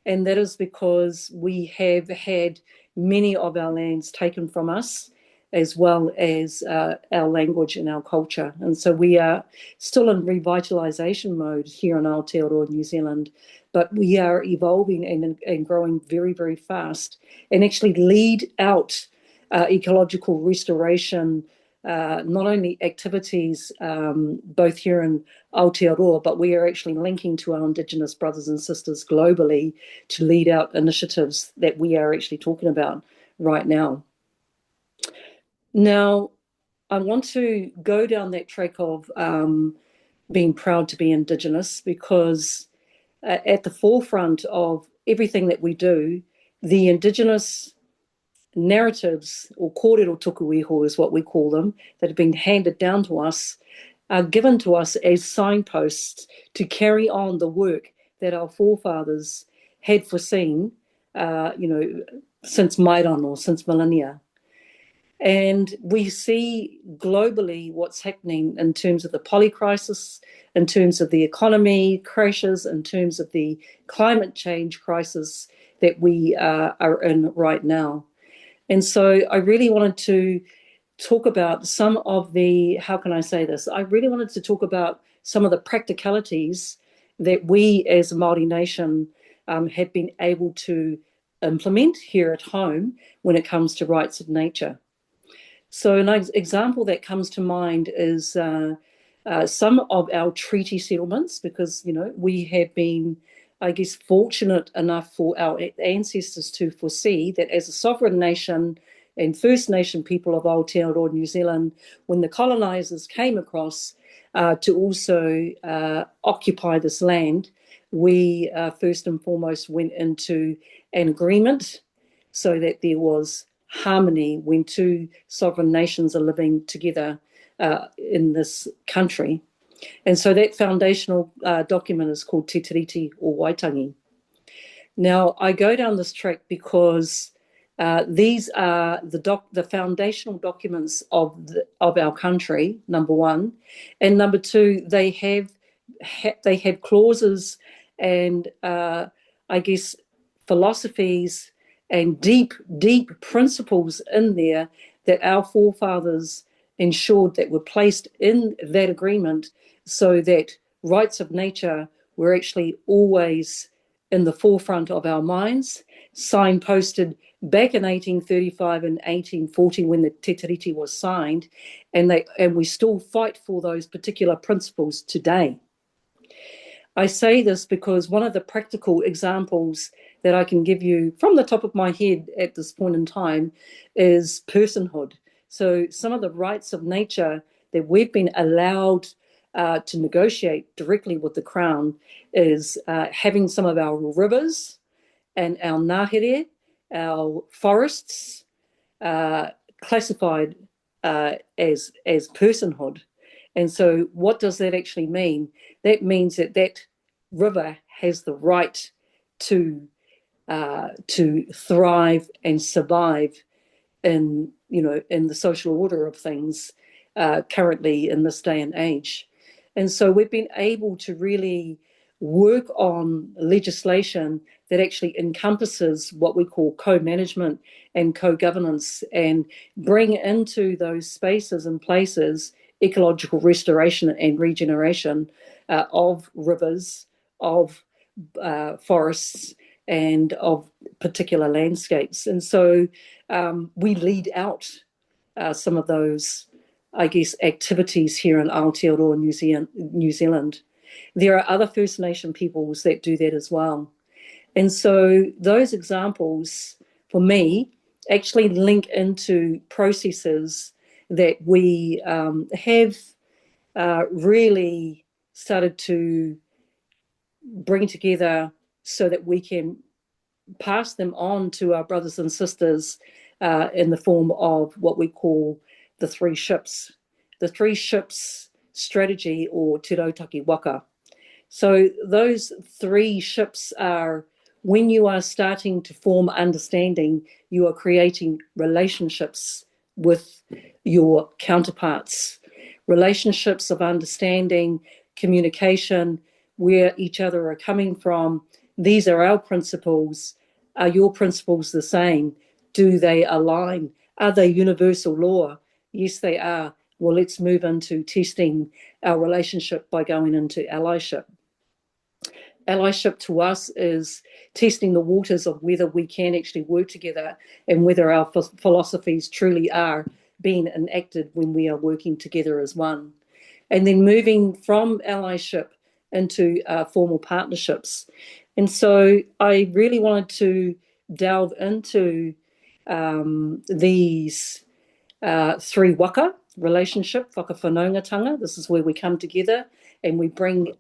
S2: And that is because we have had many of our lands taken from us, as well as our language and our culture. And so we are still in revitalisation mode here in Aotearoa, New Zealand, but we are evolving and growing very, very fast and actually lead out ecological restoration, not only activities both here in Aotearoa, but we are actually linking to our Indigenous brothers and sisters globally to lead out initiatives that we are actually talking about right now. Now, I want to go down that track of being proud to be Indigenous because at the forefront of everything that we do, the Indigenous narratives, or kōrero tuku iho is what we call them, that have been handed down to us, are given to us as signposts to carry on the work that our forefathers had foreseen, since Mairan or since millennia. And we see globally what's happening in terms of the poly crisis, in terms of the economy crashes, in terms of the climate change crisis that we are in right now. And so I really wanted to talk about some of the, how can I say this? I really wanted to talk about some of the practicalities that we as a Māori nation have been able to implement here at home when it comes to rights of nature. So an example that comes to mind is some of our treaty settlements, because, we have been, I guess, fortunate enough for our ancestors to foresee that as a sovereign nation and First Nation people of Aotearoa, New Zealand, when the colonisers came across to also occupy this land, we first and foremost went into an agreement so that there was harmony when two sovereign nations are living together in this country. And so that foundational document is called Te Tiriti o Waitangi. Now, I go down this track because these are the foundational documents of our country, number one. And number two, they have clauses and, I guess, philosophies and deep principles in there that our forefathers ensured that were placed in that agreement so that rights of nature were actually always in the forefront of our minds, signposted back in 1835 and 1840 when the Te Tiriti was signed, and we still fight for those particular principles today. I say this because one of the practical examples that I can give you from the top of my head at this point in time is personhood. So some of the rights of nature that we've been allowed to negotiate directly with the Crown is having some of our rivers and our ngahere, our forests, classified as personhood. And so what does that actually mean? That means that river has the right to thrive and survive in the social order of things currently in this day and age. And so we've been able to really work on legislation that actually encompasses what we call co-management and co-governance, and bring into those spaces and places ecological restoration and regeneration of rivers, of forests, and of particular landscapes. And so we lead out some of those, I guess, activities here in Aotearoa, New Zealand. There are other First Nation peoples that do that as well. And so those examples, for me, actually link into processes that we have really started to bring together so that we can pass them on to our brothers and sisters in the form of what we call the three ships strategy, or Te Rautaki Waka. So those three ships are, when you are starting to form understanding, you are creating relationships with your counterparts, relationships of understanding, communication, where each other are coming from. These are our principles. Are your principles the same? Do they align? Are they universal law? Yes, they are. Well, let's move into testing our relationship by going into allyship. Allyship to us is testing the waters of whether we can actually work together and whether our philosophies truly are being enacted when we are working together as one. And then moving from allyship into formal partnerships. And so I really wanted to delve into these three waka: relationship, whakawhanaungatanga. This is where we come together and we bring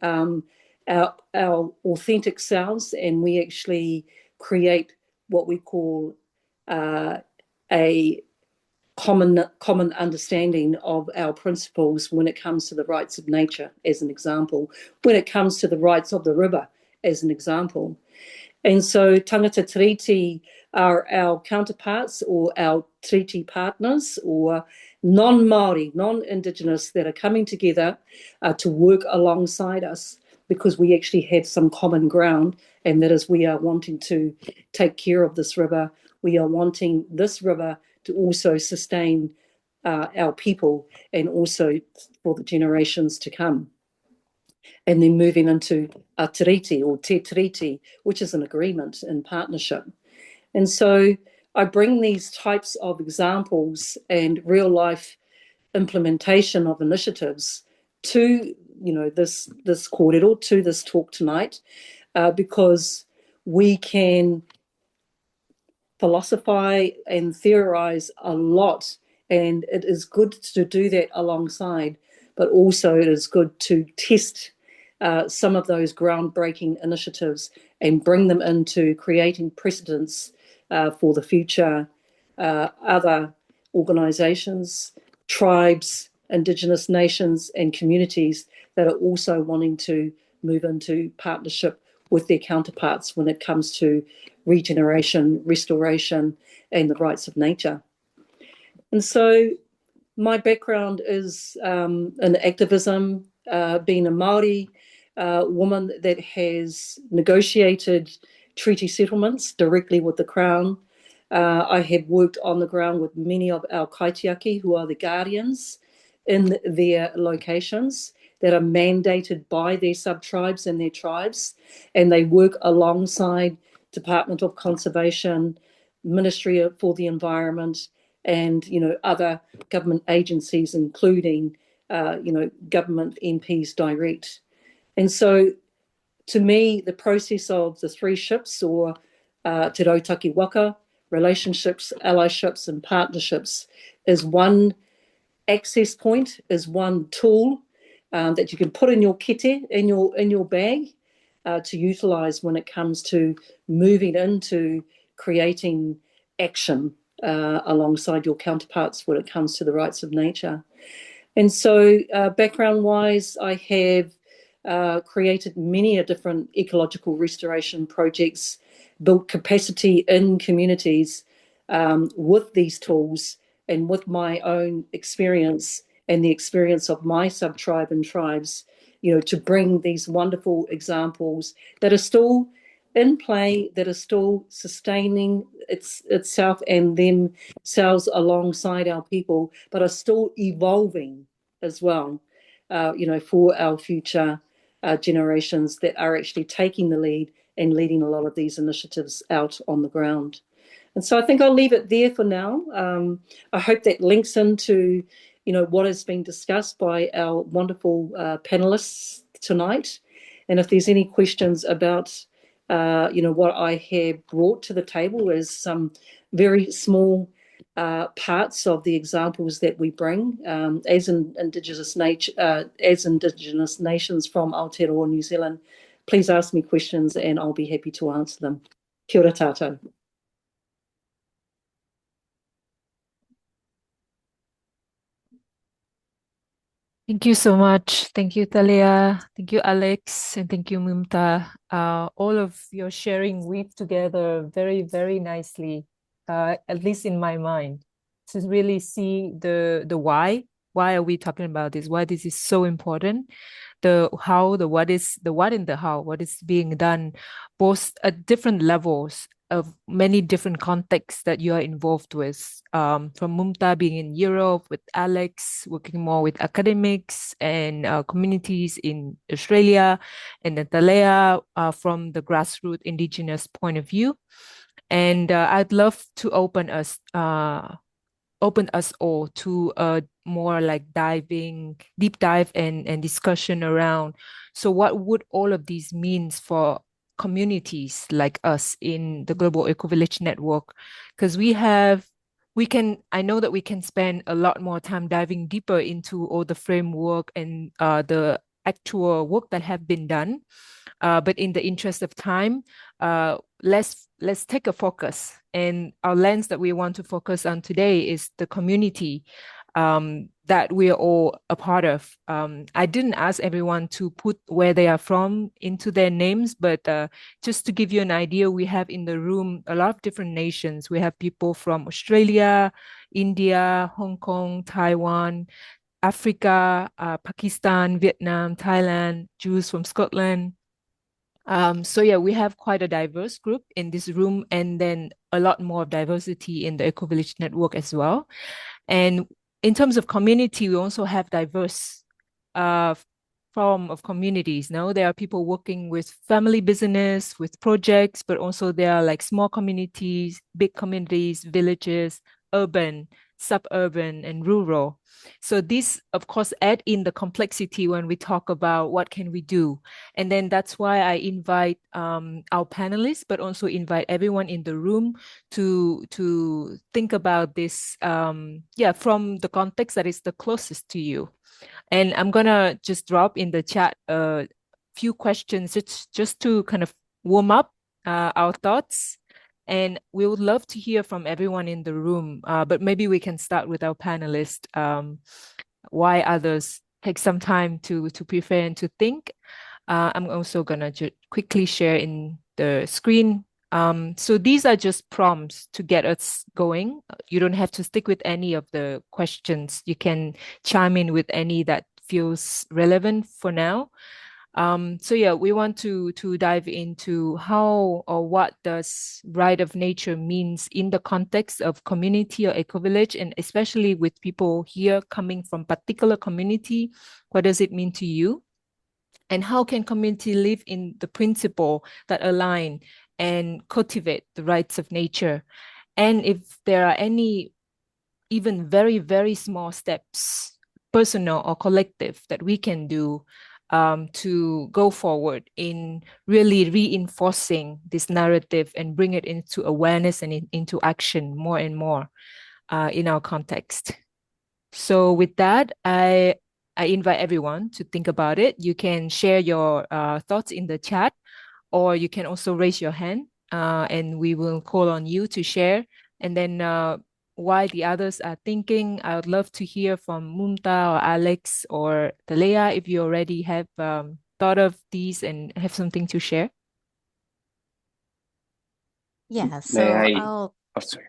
S2: our authentic selves, and we actually create what we call a common understanding of our principles when it comes to the rights of nature, as an example, when it comes to the rights of the river, as an example. And so tangata treaty are our counterparts, or our treaty partners, or non-Māori, non-Indigenous, that are coming together to work alongside us, because we actually have some common ground, and that is, we are wanting to take care of this river. We are wanting this river to also sustain our people, and also for the generations to come. And then moving into a treaty, or te treaty, which is an agreement in partnership. And so I bring these types of examples and real life implementation of initiatives to, this kōrero, to this talk tonight, because we can philosophize and theorize a lot, and it is good to do that alongside, but also it is good to test some of those groundbreaking initiatives and bring them into creating precedents for the future. Other organisations, tribes, Indigenous nations and communities that are also wanting to move into partnership with their counterparts when it comes to regeneration, restoration, and the rights of nature. And so my background is in activism, being a Māori woman that has negotiated treaty settlements directly with the Crown. I have worked on the ground with many of our kaitiaki, who are the guardians in their locations, that are mandated by their sub-tribes and their tribes, and they work alongside Department of Conservation, Ministry for the Environment, and other government agencies, including government MPs direct. And so to me, the process of the three ships, or Te Rautaki Waka, relationships, allyships, and partnerships, is one access point, is one tool that you can put in your kete, in your bag, to utilise when it comes to moving into creating action alongside your counterparts when it comes to the rights of nature. And so background-wise, I have created many different ecological restoration projects, built capacity in communities with these tools, and with my own experience and the experience of my sub-tribe and tribes, to bring these wonderful examples that are still in play, that are still sustaining itself and themselves alongside our people, but are still evolving as well, for our future generations that are actually taking the lead and leading a lot of these initiatives out on the ground. And so I think I'll leave it there for now. I hope that links into, what has been discussed by our wonderful panelists tonight. And if there's any questions about what I have brought to the table is some very small parts of the examples that we bring as Indigenous nations from Aotearoa, New Zealand. Please ask me questions and I'll be happy to answer them. Kia ora tātou.
S1: Thank you so much. Thank you, Thalea. Thank you, Alex. And thank you, Mumta. All of your sharing weave together very, very nicely, at least in my mind, to really see the why. Why are we talking about this? Why this is so important? The how, the what is, the what and the how, what is being done, both at different levels of many different contexts that you are involved with. From Mumta being in Europe, with Alex working more with academics and communities in Australia, and then Thalea from the grassroots Indigenous point of view. And I'd love to open us all to a more like deep dive and discussion around. So what would all of these means for communities like us in the Global Ecovillage Network? Because I know that we can spend a lot more time diving deeper into all the framework and the actual work that have been done. But in the interest of time, let's take a focus. And our lens that we want to focus on today is the community that we are all a part of. I didn't ask everyone to put where they are from into their names, but just to give you an idea, we have in the room a lot of different nations. We have people from Australia, India, Hong Kong, Taiwan, Africa, Pakistan, Vietnam, Thailand, Jews from Scotland. So yeah, we have quite a diverse group in this room, and then a lot more diversity in the Ecovillage network as well. And in terms of community, we also have diverse form of communities. Now there are people working with family business, with projects, but also there are like small communities, big communities, villages, urban, suburban, and rural. So this, of course, add in the complexity when we talk about what can we do. And then that's why I invite our panelists, but also invite everyone in the room to think about this, from the context that is the closest to you. And I'm gonna just drop in the chat a few questions just to kind of warm up our thoughts. And we would love to hear from everyone in the room, but maybe we can start with our panelists, why others take some time to prepare and to think. I'm also gonna quickly share in the screen. So these are just prompts to get us going. You don't have to stick with any of the questions. You can chime in with any that feels relevant for now. So yeah, we want to dive into how or what does right of nature means in the context of community or eco-village, and especially with people here coming from particular community, what does it mean to you? And how can community live in the principle that align and cultivate the rights of nature? And if there are any even very, very small steps, personal or collective, that we can do to go forward in really reinforcing this narrative and bring it into awareness and into action more and more in our context. So with that, I invite everyone to think about it. You can share your thoughts in the chat, or you can also raise your hand and we will call on you to share. And then while the others are thinking, I would love to hear from Mumta or Alex or Thalea if you already have thought of these and have something to share.
S4: Yeah, so
S5: sorry.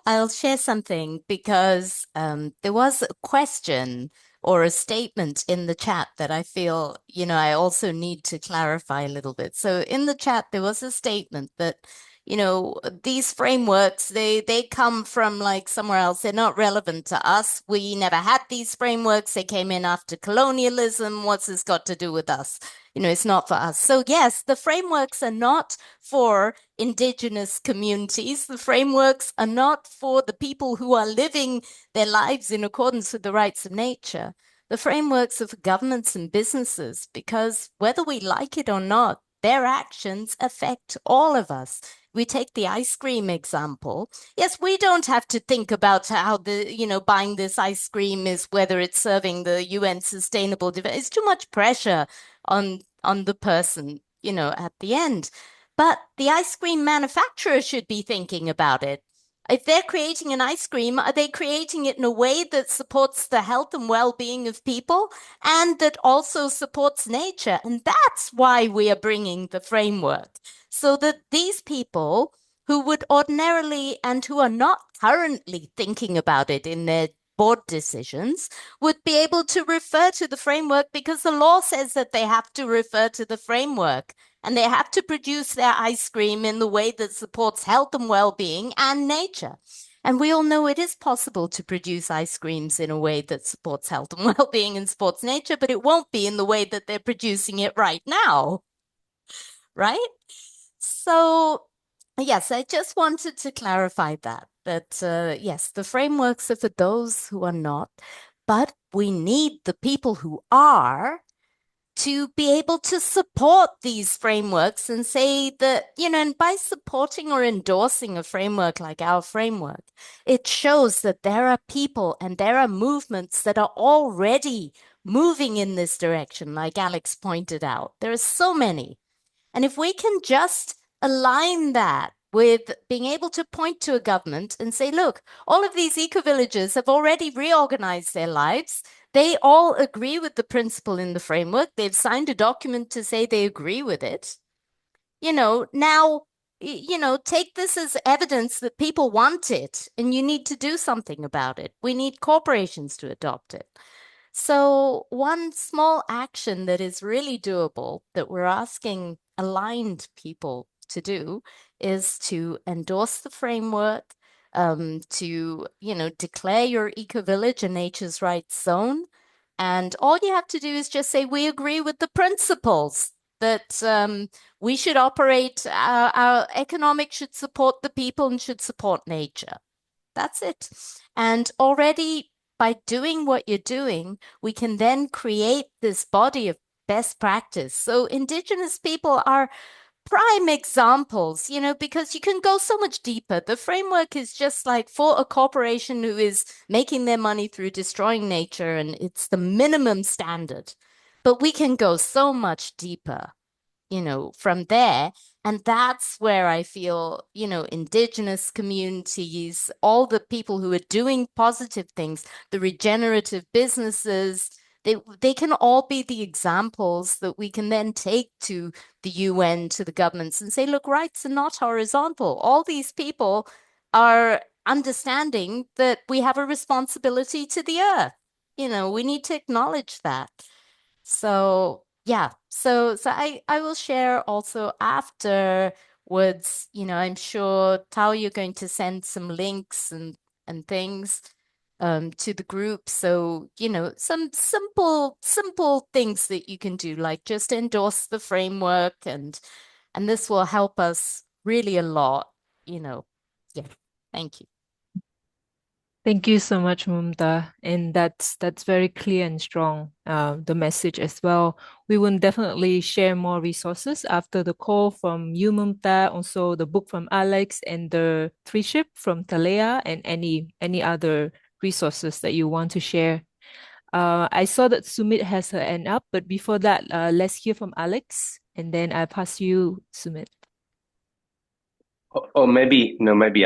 S4: I'll share something because there was a question or a statement in the chat that I feel, I also need to clarify a little bit. So in the chat, there was a statement that, these frameworks, they come from like somewhere else. They're not relevant to us. We never had these frameworks. They came in after colonialism. What's this got to do with us? It's not for us. So yes, the frameworks are not for Indigenous communities. The frameworks are not for the people who are living their lives in accordance with the rights of nature. The frameworks are for governments and businesses, because whether we like it or not, their actions affect all of us. We take the ice cream example. Yes, we don't have to think about how buying this ice cream is whether it's serving the UN Sustainable Development. It's too much pressure on the person, at the end. But the ice cream manufacturer should be thinking about it. If they're creating an ice cream, are they creating it in a way that supports the health and well-being of people and that also supports nature? And that's why we are bringing the framework, so that these people who would ordinarily and who are not currently thinking about it in their board decisions would be able to refer to the framework, because the law says that they have to refer to the framework. And they have to produce their ice cream in the way that supports health and well-being and nature. And we all know it is possible to produce ice creams in a way that supports health and well-being and supports nature, but it won't be in the way that they're producing it right now. Right? So, yes, I just wanted to clarify that yes, the frameworks are for those who are not, but we need the people who are to be able to support these frameworks and say that, and by supporting or endorsing a framework like our framework, it shows that there are people and there are movements that are already moving in this direction, like Alex pointed out. There are so many. And if we can just align that with being able to point to a government and say, look, all of these eco-villages have already reorganized their lives. They all agree with the principle in the framework. They've signed a document to say they agree with it. Now, take this as evidence that people want it and you need to do something about it. We need corporations to adopt it. So one small action that is really doable that we're asking aligned people to do is to endorse the framework, to, declare your eco-village a nature's rights zone. And all you have to do is just say, we agree with the principles that we should operate, our economic should support the people and should support nature. That's it. And already by doing what you're doing, we can then create this body of best practice. So Indigenous people are prime examples, because you can go so much deeper. The framework is just like for a corporation who is making their money through destroying nature, and it's the minimum standard. But we can go so much deeper, from there. And that's where I feel, Indigenous communities, all the people who are doing positive things, the regenerative businesses, they can all be the examples that we can then take to the UN, to the governments and say, look, rights are not horizontal. All these people are understanding that we have a responsibility to the earth. We need to acknowledge that. So yeah, so I will share also afterwards, I'm sure Tao, you're going to send some links and things to the group. So, some simple things that you can do, like just endorse the framework, and this will help us really a lot, Yeah. Thank you.
S1: Thank you so much, Mumta. And that's very clear and strong, the message as well. We will definitely share more resources after the call from you, Mumta, also the book from Alex and the tree ship from Thalea, and any other resources that you want to share. I saw that Sumit has her hand up, but before that, let's hear from Alex, and then I pass you, Sumit.
S5: Or maybe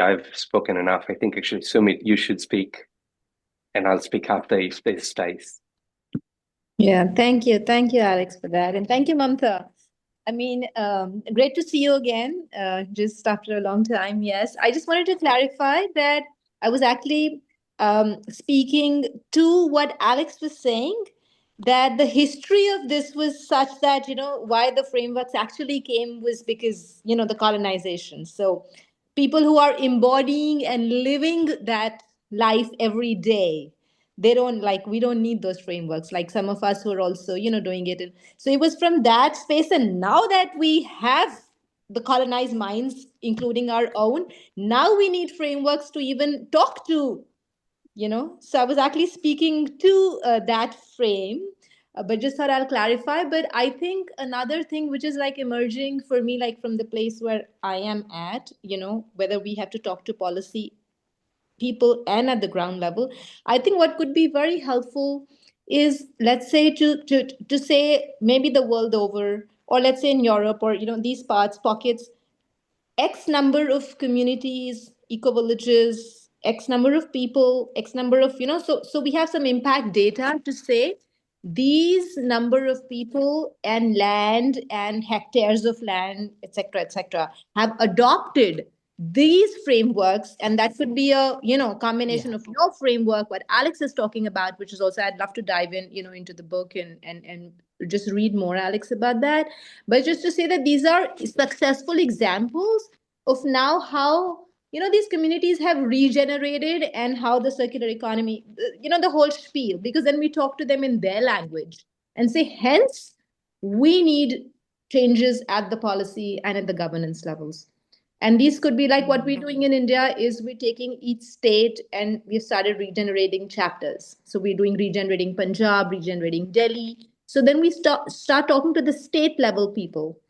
S5: I've spoken enough. I think actually, Sumit, you should speak, and I'll speak after if there's space.
S6: Yeah, thank you, Alex, for that, and thank you, Mumta. I mean, great to see you again, just after a long time. Yes, I just wanted to clarify that I was actually speaking to what Alex was saying, that the history of this was such that, why the frameworks actually came was because, the colonization. So people who are embodying and living that life every day, they don't, like, we don't need those frameworks, like some of us who are also, doing it. And so it was from that space. And now that we have the colonized minds, including our own, now we need frameworks to even talk to, so I was actually speaking to that frame. but just thought I'll clarify. But I think another thing which is like emerging for me, like from the place where I am at, whether we have to talk to policy people and at the ground level, I think what could be very helpful is, let's say, to say maybe the world over, or let's say in Europe, or these pockets, X number of communities, ecovillages, X number of people, X number of, so we have some impact data to say these number of people and land and hectares of land, et cetera, have adopted these frameworks. And that could be a, combination of your framework, what Alex is talking about, which is also, I'd love to dive in, into the book and just read more, Alex, about that. But just to say that these are successful examples of now how these communities have regenerated, and how the circular economy, the whole spiel, because then we talk to them in their language and say, hence we need changes at the policy and at the governance levels. And these could be like what we're doing in India is we're taking each state and we've started regenerating chapters. So we're doing regenerating Punjab, regenerating Delhi. So then we start talking to the state level people,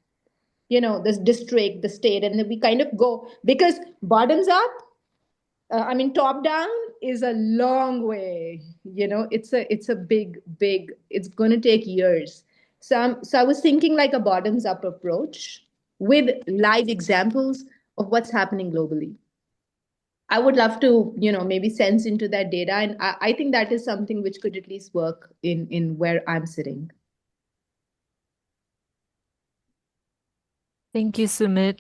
S6: this district, the state, and then we kind of go, because bottoms up, top down is a long way. It's a big, it's going to take years. So I was thinking like a bottoms up approach with live examples of what's happening globally. I would love to, maybe sense into that data. And I think that is something which could at least work in where I'm sitting.
S1: Thank you, Sumit.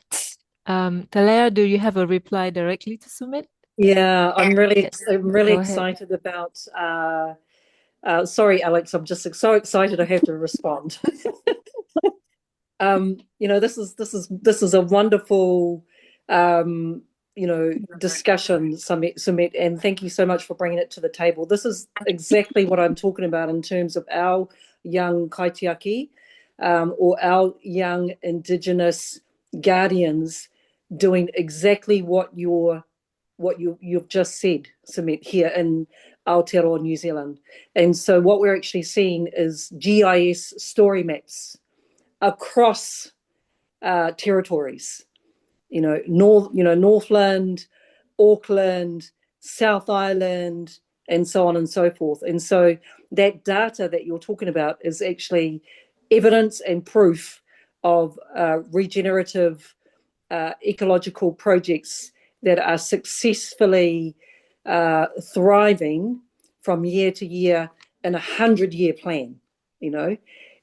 S1: Thalea, do you have a reply directly to Sumit?
S2: Yeah, I'm really
S1: Go ahead.
S2: excited about. Sorry, Alex, I'm just so excited I have to respond. This is a wonderful discussion, Sumit, and thank you so much for bringing it to the table. This is exactly what I'm talking about in terms of our young kaitiaki, or our young Indigenous guardians doing exactly what you've just said, Sumit, here in Aotearoa, New Zealand. And so what we're actually seeing is GIS story maps across territories, Northland, Auckland, South Island, and so on and so forth. And so that data that you're talking about is actually evidence and proof of regenerative ecological projects that are successfully thriving from year to year in 100-year plan,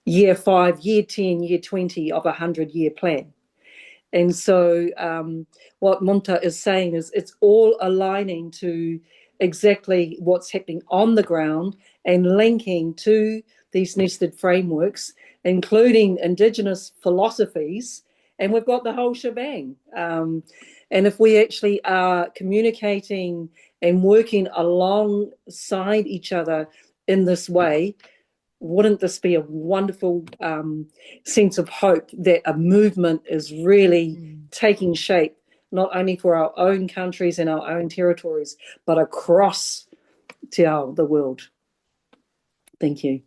S2: year 5, year 10, year 20 of a 100-year plan. And so what Mumta is saying is it's all aligning to exactly what's happening on the ground and linking to these nested frameworks, including Indigenous philosophies, and we've got the whole shebang. And if we actually are communicating and working alongside each other in this way, wouldn't this be a wonderful sense of hope that a movement is really taking shape, not only for our own countries and our own territories, but across the world. Thank you.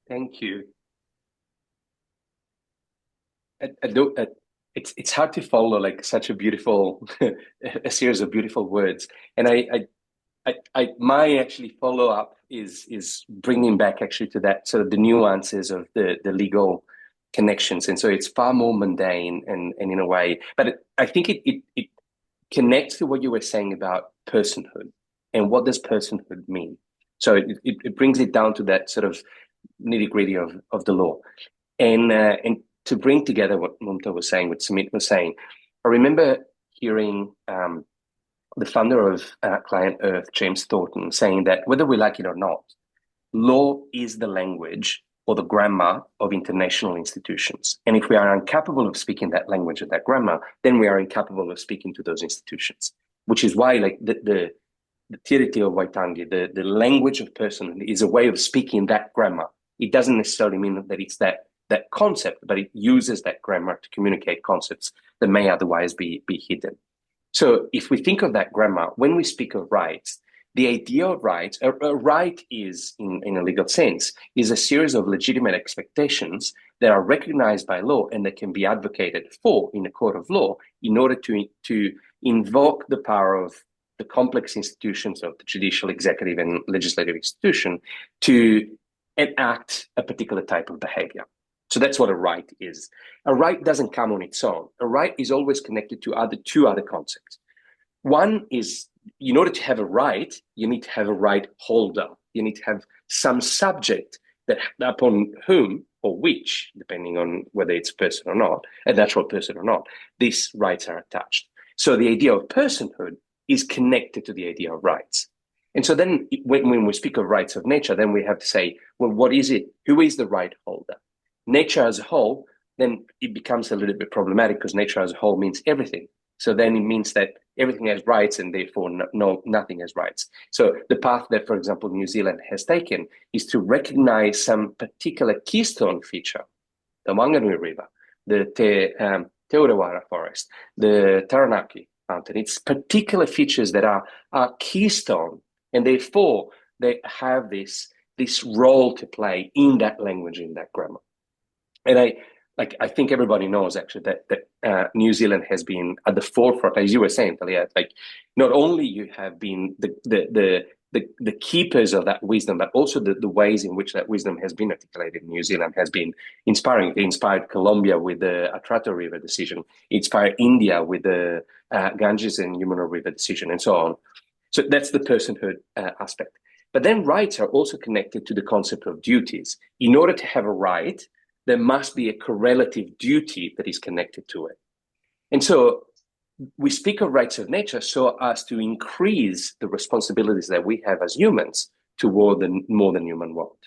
S5: Thank you. It's hard to follow like such a beautiful a series of beautiful words, and my actually follow up is bringing back actually to that sort of the nuances of the legal connections, and so it's far more mundane and in a way, but I think it connects to what you were saying about personhood and what does personhood mean. So it brings it down to that sort of nitty-gritty of the law, and to bring together what Mumta was saying, what Sumit was saying. I remember hearing the founder of Client Earth, James Thornton, saying that whether we like it or not, law is the language or the grammar of international institutions. And if we are incapable of speaking that language or that grammar, then we are incapable of speaking to those institutions, which is why like the Tiriti of Waitangi, the language of person is a way of speaking that grammar. It doesn't necessarily mean that it's that concept, but it uses that grammar to communicate concepts that may otherwise be hidden. So if we think of that grammar, when we speak of rights, the idea of rights, a right is, in a legal sense, is a series of legitimate expectations that are recognized by law and that can be advocated for in a court of law in order to invoke the power of the complex institutions of the judicial, executive, and legislative institution to enact a particular type of behavior. So that's what a right is. A right doesn't come on its own. A right is always connected to two other concepts. One is, in order to have a right, you need to have a right holder. You need to have some subject that upon whom or which, depending on whether it's a person or not, a natural person or not, these rights are attached. So the idea of personhood is connected to the idea of rights. And so then when we speak of rights of nature, then we have to say, well, what is it? Who is the right holder? Nature as a whole, then it becomes a little bit problematic because nature as a whole means everything. So then it means that everything has rights and therefore nothing has rights. So the path that, for example, New Zealand has taken is to recognize some particular keystone feature, the Wanganui River, the Aotearoa forest, the Taranaki mountain. It's particular features that are keystone, and therefore they have this role to play in that language, in that grammar. And I think everybody knows actually that New Zealand has been at the forefront, as you were saying, Thalea. Like, not only you have been the keepers of that wisdom, but also the ways in which that wisdom has been articulated in New Zealand has been inspiring. It inspired Colombia with the Aotearoa River decision. It inspired India with the Ganges and Yamuna River decision, and so on. So that's the personhood aspect. But then rights are also connected to the concept of duties. In order to have a right, there must be a correlative duty that is connected to it. And so we speak of rights of nature so as to increase the responsibilities that we have as humans toward the more than human world.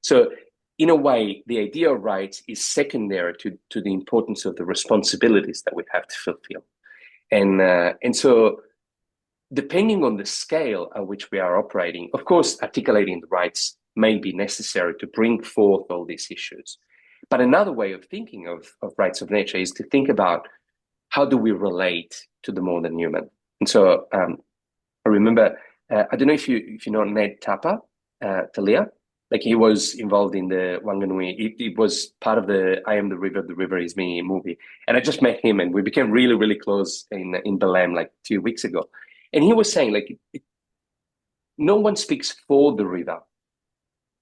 S5: So in a way, the idea of rights is secondary to the importance of the responsibilities that we have to fulfill. And so depending on the scale at which we are operating, of course, articulating the rights may be necessary to bring forth all these issues. But another way of thinking of rights of nature is to think about how do we relate to the more than human. And so I remember, I don't know if you know Ned Tapa, Thalea, like he was involved in the Wanganui. It was part of the I Am the River is Me movie. And I just met him and we became really, really close in Belém like 2 weeks ago. And he was saying like, no one speaks for the river.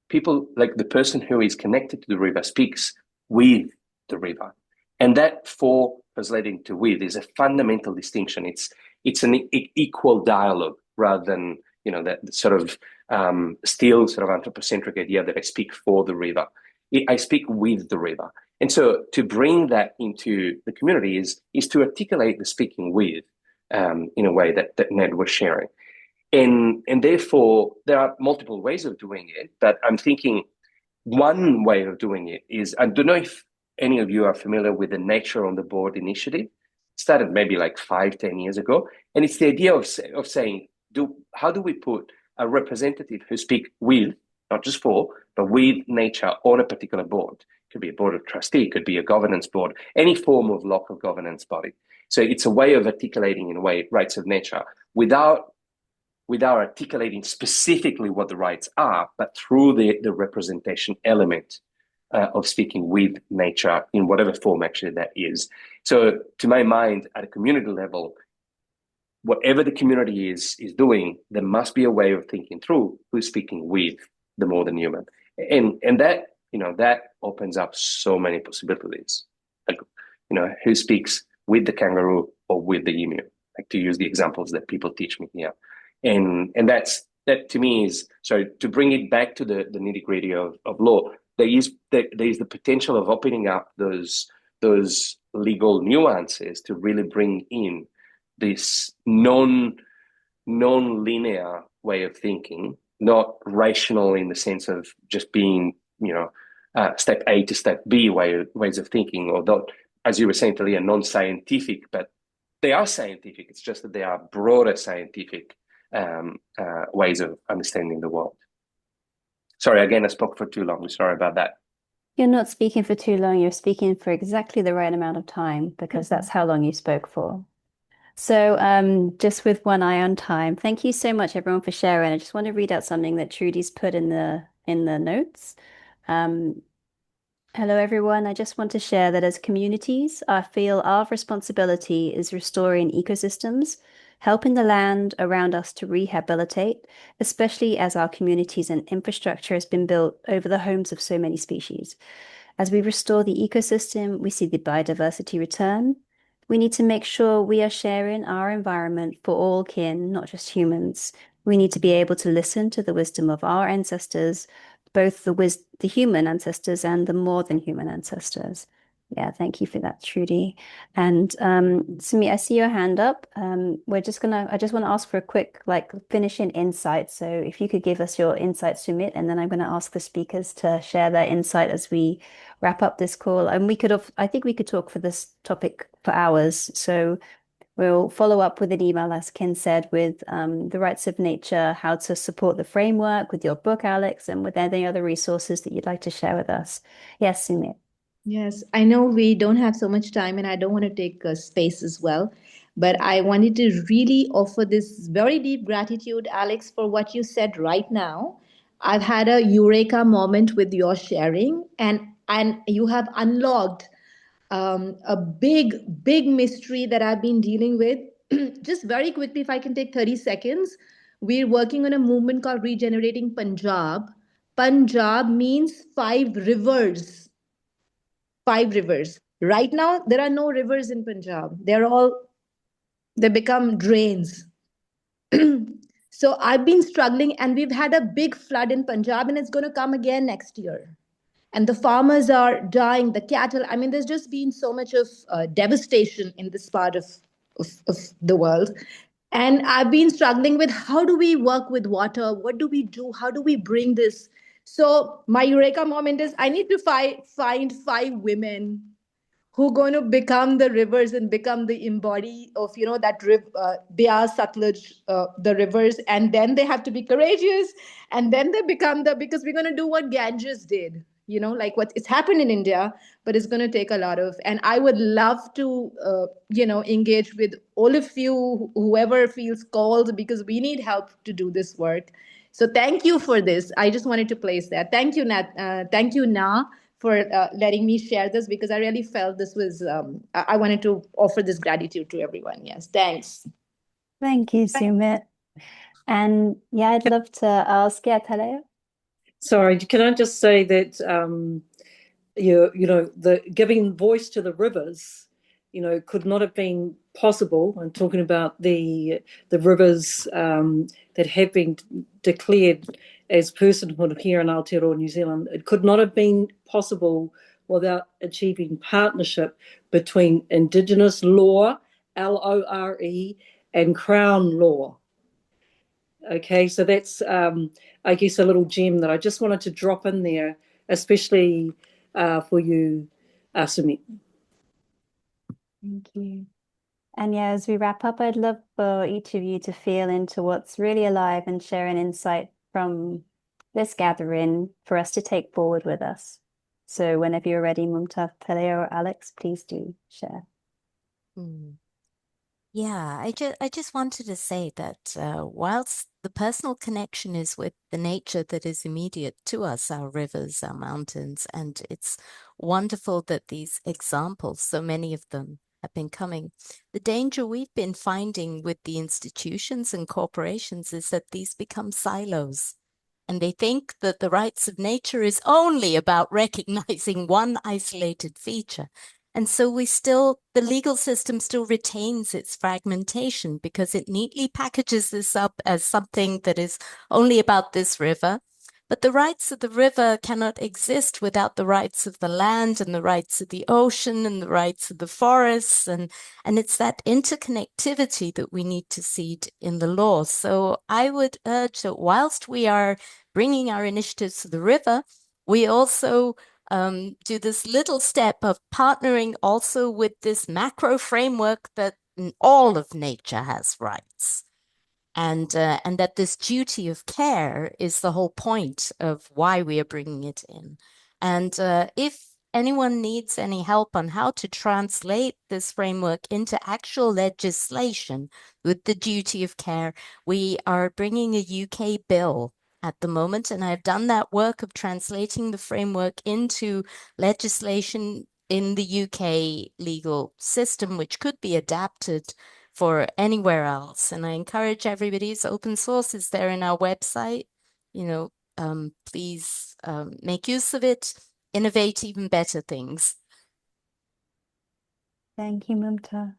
S5: People, like the person who is connected to the river, speaks with the river. And that for translating to with is a fundamental distinction. It's an equal dialogue rather than, that sort of still sort of anthropocentric idea that I speak for the river. I speak with the river. And so to bring that into the community is to articulate the speaking with in a way that Ned was sharing. And therefore, there are multiple ways of doing it, but I'm thinking one way of doing it is, I don't know if any of you are familiar with the Nature on the Board initiative. It started maybe like 5-10 years ago. And it's the idea of saying, how do we put a representative who speak with, not just for, but with nature on a particular board? It could be a board of trustee, it could be a governance board, any form of local governance body. So it's a way of articulating, in a way, rights of nature without articulating specifically what the rights are, but through the representation element of speaking with nature in whatever form actually that is. So to my mind, at a community level, whatever the community is doing, there must be a way of thinking through who's speaking with the more than human. And that, that opens up so many possibilities. Like, who speaks with the kangaroo or with the emu, like to use the examples that people teach me here. And that to me is, so to bring it back to the nitty gritty of law, there is the potential of opening up those legal nuances to really bring in this non-linear way of thinking, not rational in the sense of just being, step A to step B ways of thinking, or not, as you were saying, Thalea, non-scientific, but they are scientific. It's just that they are broader scientific ways of understanding the world. Sorry, again, I spoke for too long. Sorry about that.
S3: You're not speaking for too long. You're speaking for exactly the right amount of time, because that's how long you spoke for. So just with one eye on time, thank you so much everyone for sharing. I just want to read out something that Trudy's put in the notes. Um, Hello everyone. I just want to share that as communities, I feel our responsibility is restoring ecosystems, helping the land around us to rehabilitate, especially as our communities and infrastructure has been built over the homes of so many species. As we restore the ecosystem, we see the biodiversity return. We need to make sure we are sharing our environment for all kin, not just humans. We need to be able to listen to the wisdom of our ancestors, both the human ancestors and the more than human ancestors. Yeah, thank you for that, Trudy. And Sumi, I see your hand up. I just want to ask for a quick finishing insight. So if you could give us your insight, Sumit, and then I'm going to ask the speakers to share their insight as we wrap up this call. And I think we could talk for this topic for hours. So we'll follow up with an email, as Ken said, with the rights of nature, how to support the framework, with your book, Alex, and with any other resources that you'd like to share with us. Yes, Sumit.
S6: Yes, I know we don't have so much time and I don't want to take space as well, but I wanted to really offer this very deep gratitude, Alex, for what you said right now. I've had a eureka moment with your sharing, and you have unlocked a big mystery that I've been dealing with. Just very quickly, if I can take 30 seconds, we're working on a movement called Regenerating Punjab. Punjab means 5 rivers. 5 rivers. Right now, there are no rivers in Punjab. They become drains. So I've been struggling, and we've had a big flood in Punjab, and it's going to come again next year. And the farmers are dying, the cattle. I mean, there's just been so much of devastation in this part of the world. And I've been struggling with how do we work with water? What do we do? How do we bring this? So my eureka moment is I need to find 5 women who going to become the rivers and become the embody of that Beas, Satluj, the rivers, and then they have to be courageous, and then they become because we're going to do what Ganges did, like what it's happened in India, but it's going to take a lot of, and I would love to engage with all of you, whoever feels called, because we need help to do this work. So thank you for this. I just wanted to place that. Thank you, Nat. Thank you, Na, for letting me share this, because I really felt this was, I wanted to offer this gratitude to everyone. Yes, thanks.
S3: Thank you, Sumit. And yeah, I'd love to ask, Thalea.
S2: Sorry, can I just say that the giving voice to the rivers, could not have been possible. I'm talking about the rivers that have been declared as personhood here in Aotearoa, New Zealand. It could not have been possible without achieving partnership between Indigenous law, LORE, and Crown law. Okay, so that's, I guess, a little gem that I just wanted to drop in there, especially for you, Sumit.
S3: Thank you. And yeah, as we wrap up, I'd love for each of you to feel into what's really alive and share an insight from this gathering for us to take forward with us. So whenever you're ready, Mumta, Thalea, or Alex, please do share.
S4: Yeah, I just wanted to say that whilst the personal connection is with the nature that is immediate to us, our rivers, our mountains, and it's wonderful that these examples, so many of them, have been coming. The danger we've been finding with the institutions and corporations is that these become silos. And they think that the rights of nature is only about recognizing one isolated feature. And so the legal system still retains its fragmentation because it neatly packages this up as something that is only about this river. But the rights of the river cannot exist without the rights of the land and the rights of the ocean and the rights of the forests. And it's that interconnectivity that we need to see in the law. So I would urge that whilst we are bringing our initiatives to the river, we also do this little step of partnering also with this macro framework that all of nature has rights. And that this duty of care is the whole point of why we are bringing it in. And if anyone needs any help on how to translate this framework into actual legislation with the duty of care, we are bringing a UK bill at the moment, and I've done that work of translating the framework into legislation in the UK legal system, which could be adapted for anywhere else. And I encourage everybody, it's open source, it's there in our website, please make use of it, innovate even better things.
S3: Thank you, Mumta.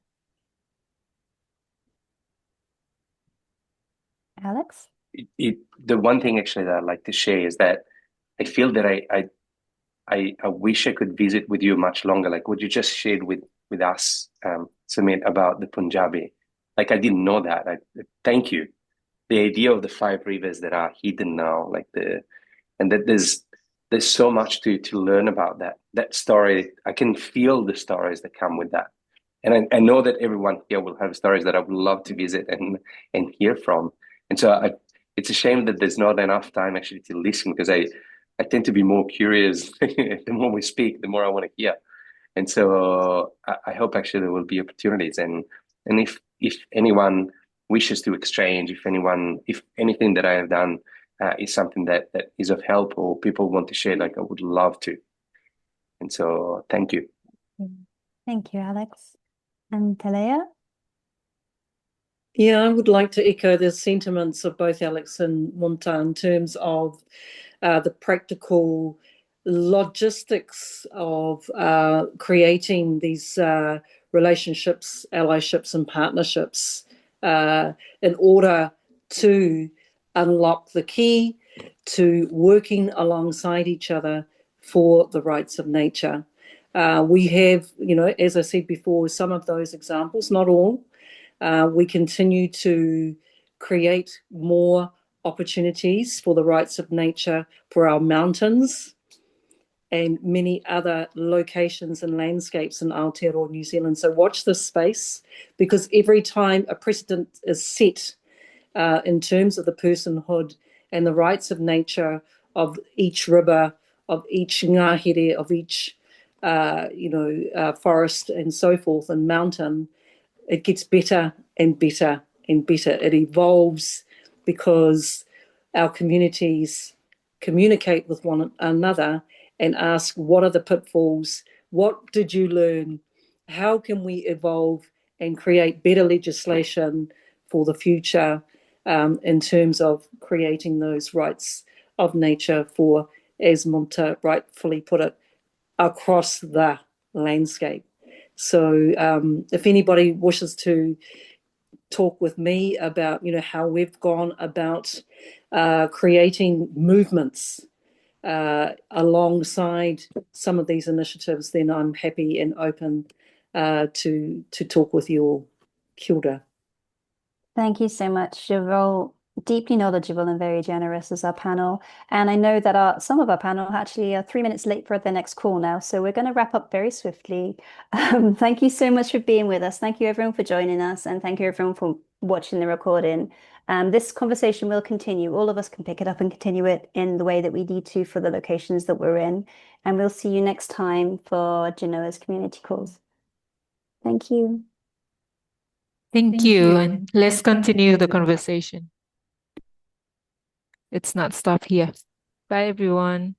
S3: Alex?
S5: The one thing actually that I'd like to share is that I feel that I wish I could visit with you much longer. Like what you just shared with us, Sumit, about the Punjabi. Like I didn't know that. Thank you. The idea of the 5 rivers that are hidden now, and that there's so much to learn about that story. I can feel the stories that come with that. And I know that everyone here will have stories that I would love to visit and hear from. And so it's a shame that there's not enough time actually to listen, because I tend to be more curious. The more we speak, the more I want to hear. And so I hope actually there will be opportunities. And if anyone wishes to exchange, if anything that I have done is something that is of help, or people want to share, like I would love to. And so thank you.
S3: Thank you, Alex. And Thalea?
S2: Yeah, I would like to echo the sentiments of both Alex and Mumta in terms of the practical logistics of creating these relationships, allyships, and partnerships in order to unlock the key to working alongside each other for the rights of nature. We have, as I said before, some of those examples, not all. We continue to create more opportunities for the rights of nature for our mountains and many other locations and landscapes in Aotearoa, New Zealand. So watch this space, because every time a precedent is set in terms of the personhood and the rights of nature of each river, of each ngahere, of each forest and so forth, and mountain, it gets better and better and better. It evolves because our communities communicate with one another and ask, what are the pitfalls? What did you learn? How can we evolve and create better legislation for the future in terms of creating those rights of nature for, as Mumta rightfully put it, across the landscape? So if anybody wishes to talk with me about, how we've gone about creating movements alongside some of these initiatives, then I'm happy and open to talk with you all. Kia ora.
S3: Thank you so much. You're all deeply knowledgeable and very generous as our panel. And I know that some of our panel actually are 3 minutes late for their next call now. So we're going to wrap up very swiftly. Thank you so much for being with us. Thank you everyone for joining us. And thank you everyone for watching the recording. This conversation will continue. All of us can pick it up and continue it in the way that we need to for the locations that we're in. And we'll see you next time for GENOA's community calls. Thank you.
S1: Thank you. And let's continue the conversation. It's not stop here. Bye, everyone.